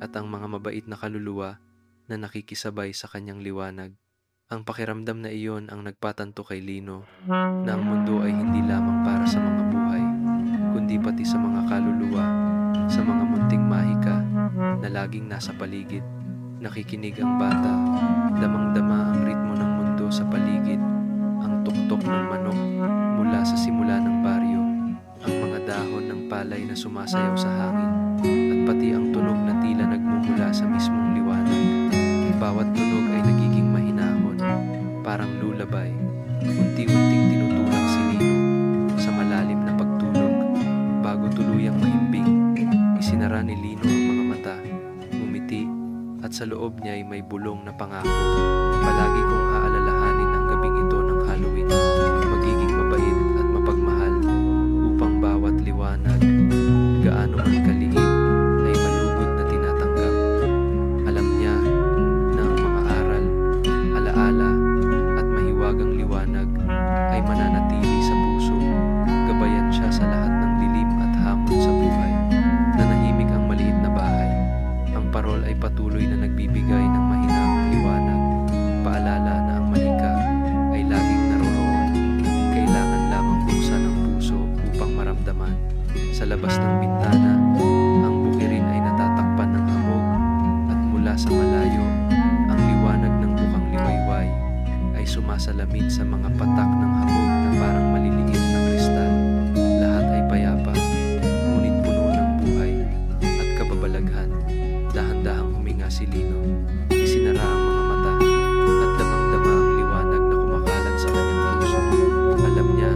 at ang mga mabait na kaluluwa na nakikisabay sa kanyang liwanag. Ang pakiramdam na iyon ang nagpatanto kay Lino na ang mundo ay hindi lamang para sa mga buhay, kundi pati sa mga kaluluwa, sa mga munting mahika na laging nasa paligid. Nakikinig ang bata, damang-dama ang ritmo ng mundo sa paligid, ang tuktok ng manok mula sa simula ng baryo, ang mga dahon ng palay na sumasayaw sa hangin, at pati ang tunog na tila nagmumula sa mismong liwanag. Bawat tunog ay nagiging mahinahon, parang lulabay. Unti-unting tinutulak si Lino sa malalim na pagtulog. Bago tuluyang mahimbing, isinara ni Lino ang mga mata, ngumiti, at sa loob niya ay may bulong na pangako. Palagi kong aalalahanin ang gabing ito ng Halloween, magiging mabait at mapagmahal, upang bawat liwanag, gaano man kaliit, ay malugod na tinatanggap. Alam niya na ang mga aral, alaala, at mahiwagang liwanag ay mananatili sa puso. Gabayan siya sa lahat ng dilim at hamon sa buhay. Nanahimik ang maliit na bahay. Ang parol ay patuloy na nagbibigay ng mahinahong liwanag. Paalala na ang mahika ay laging naroroon. Kailangan lamang buksan ang puso upang maramdaman. Sa labas ng bintana, ang bukirin ay natatakpan ng hamog, at mula sa malayo, ang liwanag ng bukang liwayway ay sumasalamin sa mga patak ng hamog na parang maliliit na kristal. Lahat ay payapa, ngunit puno ng buhay at kababalaghan. Dahan-dahang huminga si Lino, isinara ang mga mata, at damang-dama ang liwanag na kumakalat sa kanyang puso. Alam niya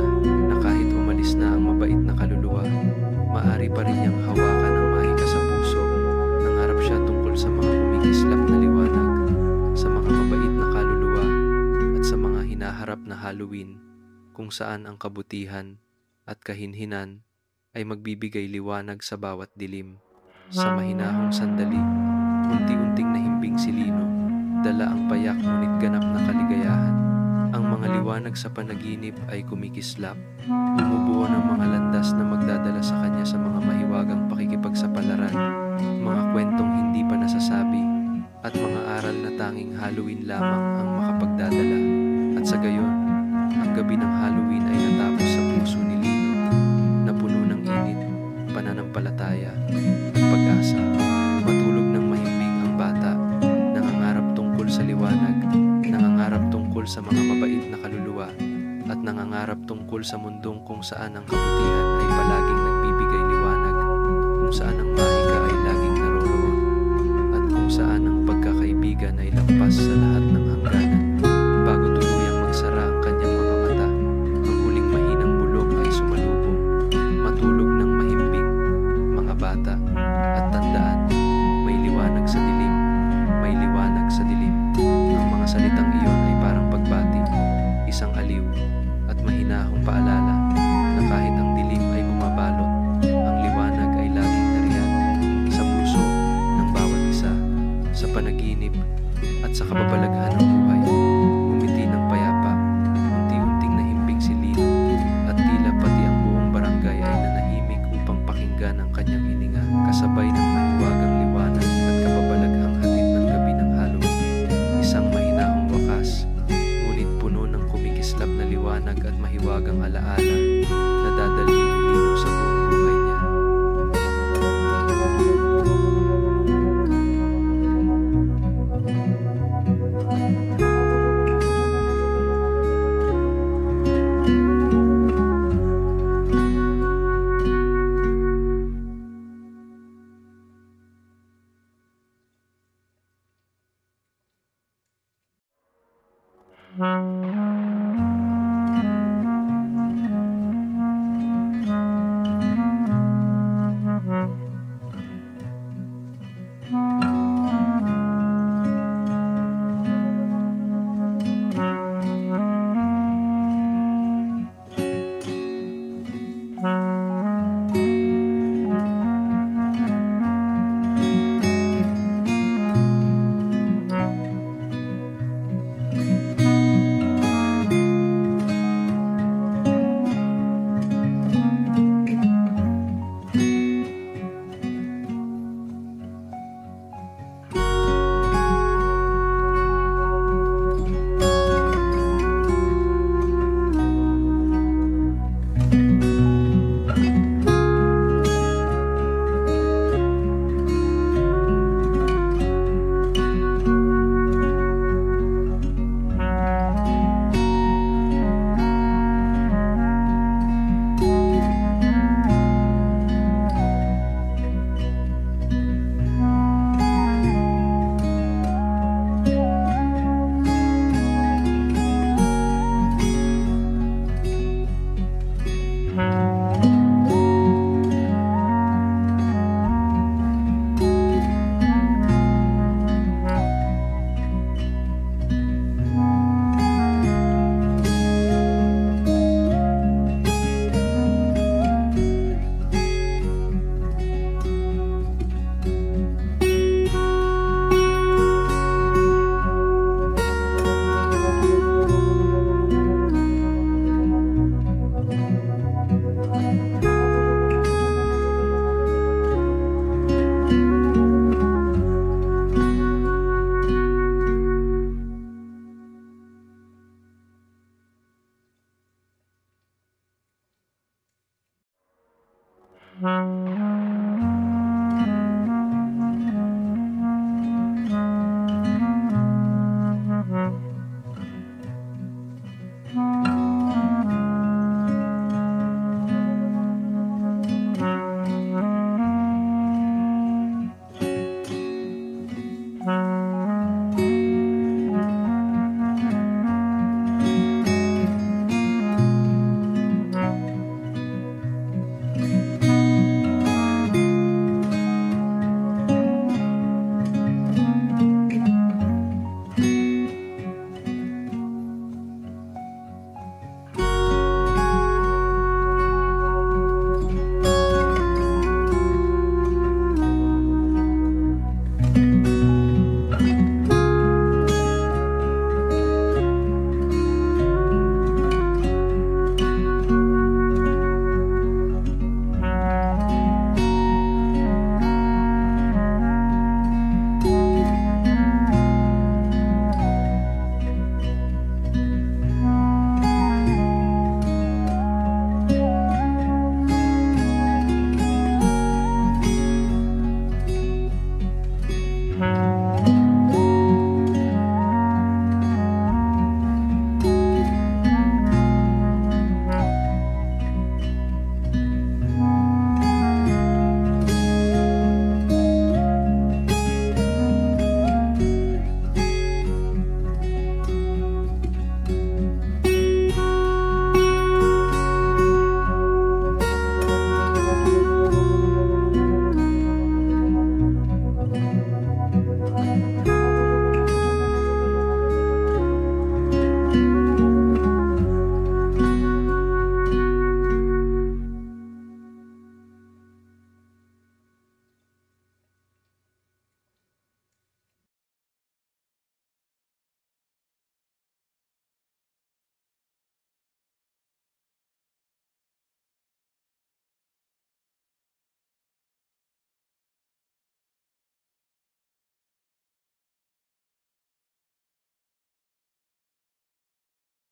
na kahit umalis na ang mabait na kaluluwa, maaari pa rin niyang hawakan ang mahika sa puso. Nangarap siya tungkol sa mga kumikislap na liwanag, sa mga mabait na kaluluwa, at sa mga hinaharap na Halloween, kung saan ang kabutihan at kahinhinan ay magbibigay liwanag sa bawat dilim. Sa mahinahong sandali, unti-unting nahimbing si Lino, dala ang payak ngunit ganap na kaligayahan. Ang mga liwanag sa panaginip ay kumikislap, bumubuo ng mga landas na magdadala sa kanya sa mga mahiwagang pakikipagsapalaran, mga kwentong hindi pa nasasabi, at mga aral na tanging Halloween lamang ang makapagdadala. At sa gayon, ang gabi ng Halloween ay natapos sa puso ni Lino, na puno ng init, pananampalataya, at pag-asa. Matulog ng mahimbing ang bata, nangangarap tungkol sa liwanag, nangangarap tungkol sa mga mabait na kaluluwa, at nangangarap tungkol sa mundong kung saan ang kabutihan ay palaging nagbibigay liwanag, kung saan ang mahika ay laging naroroon, at kung saan ang pagkakaibigan ay lampas sa lahat ng hangganan. Bago tuluyang magsara ang kanyang mga mata, ang huling mahinang bulong ay sumalubong. Matulog ng mahimbing, aliw at mahinahong paalala na kahit ang dilim ay bumabalot, ang liwanag ay laging nariyan sa puso ng bawat isa, sa panaginip at sa kababalaghan ng buhay. Ngumiti ng payapa, unti-unting nahimbing si Lino at tila pati ang buong barangay ay nanahimik upang pakinggan ang kanyang hininga kasabay ng mahiwagang liwanag at kababalaghang hatid ng gabi ng Halloween. Isang mahinahong wakas, ngunit puno ng kumikislap na liwanag at mahiwagang alaala na dadalhin ni Lino sa buong buhay niya. Mm-hmm.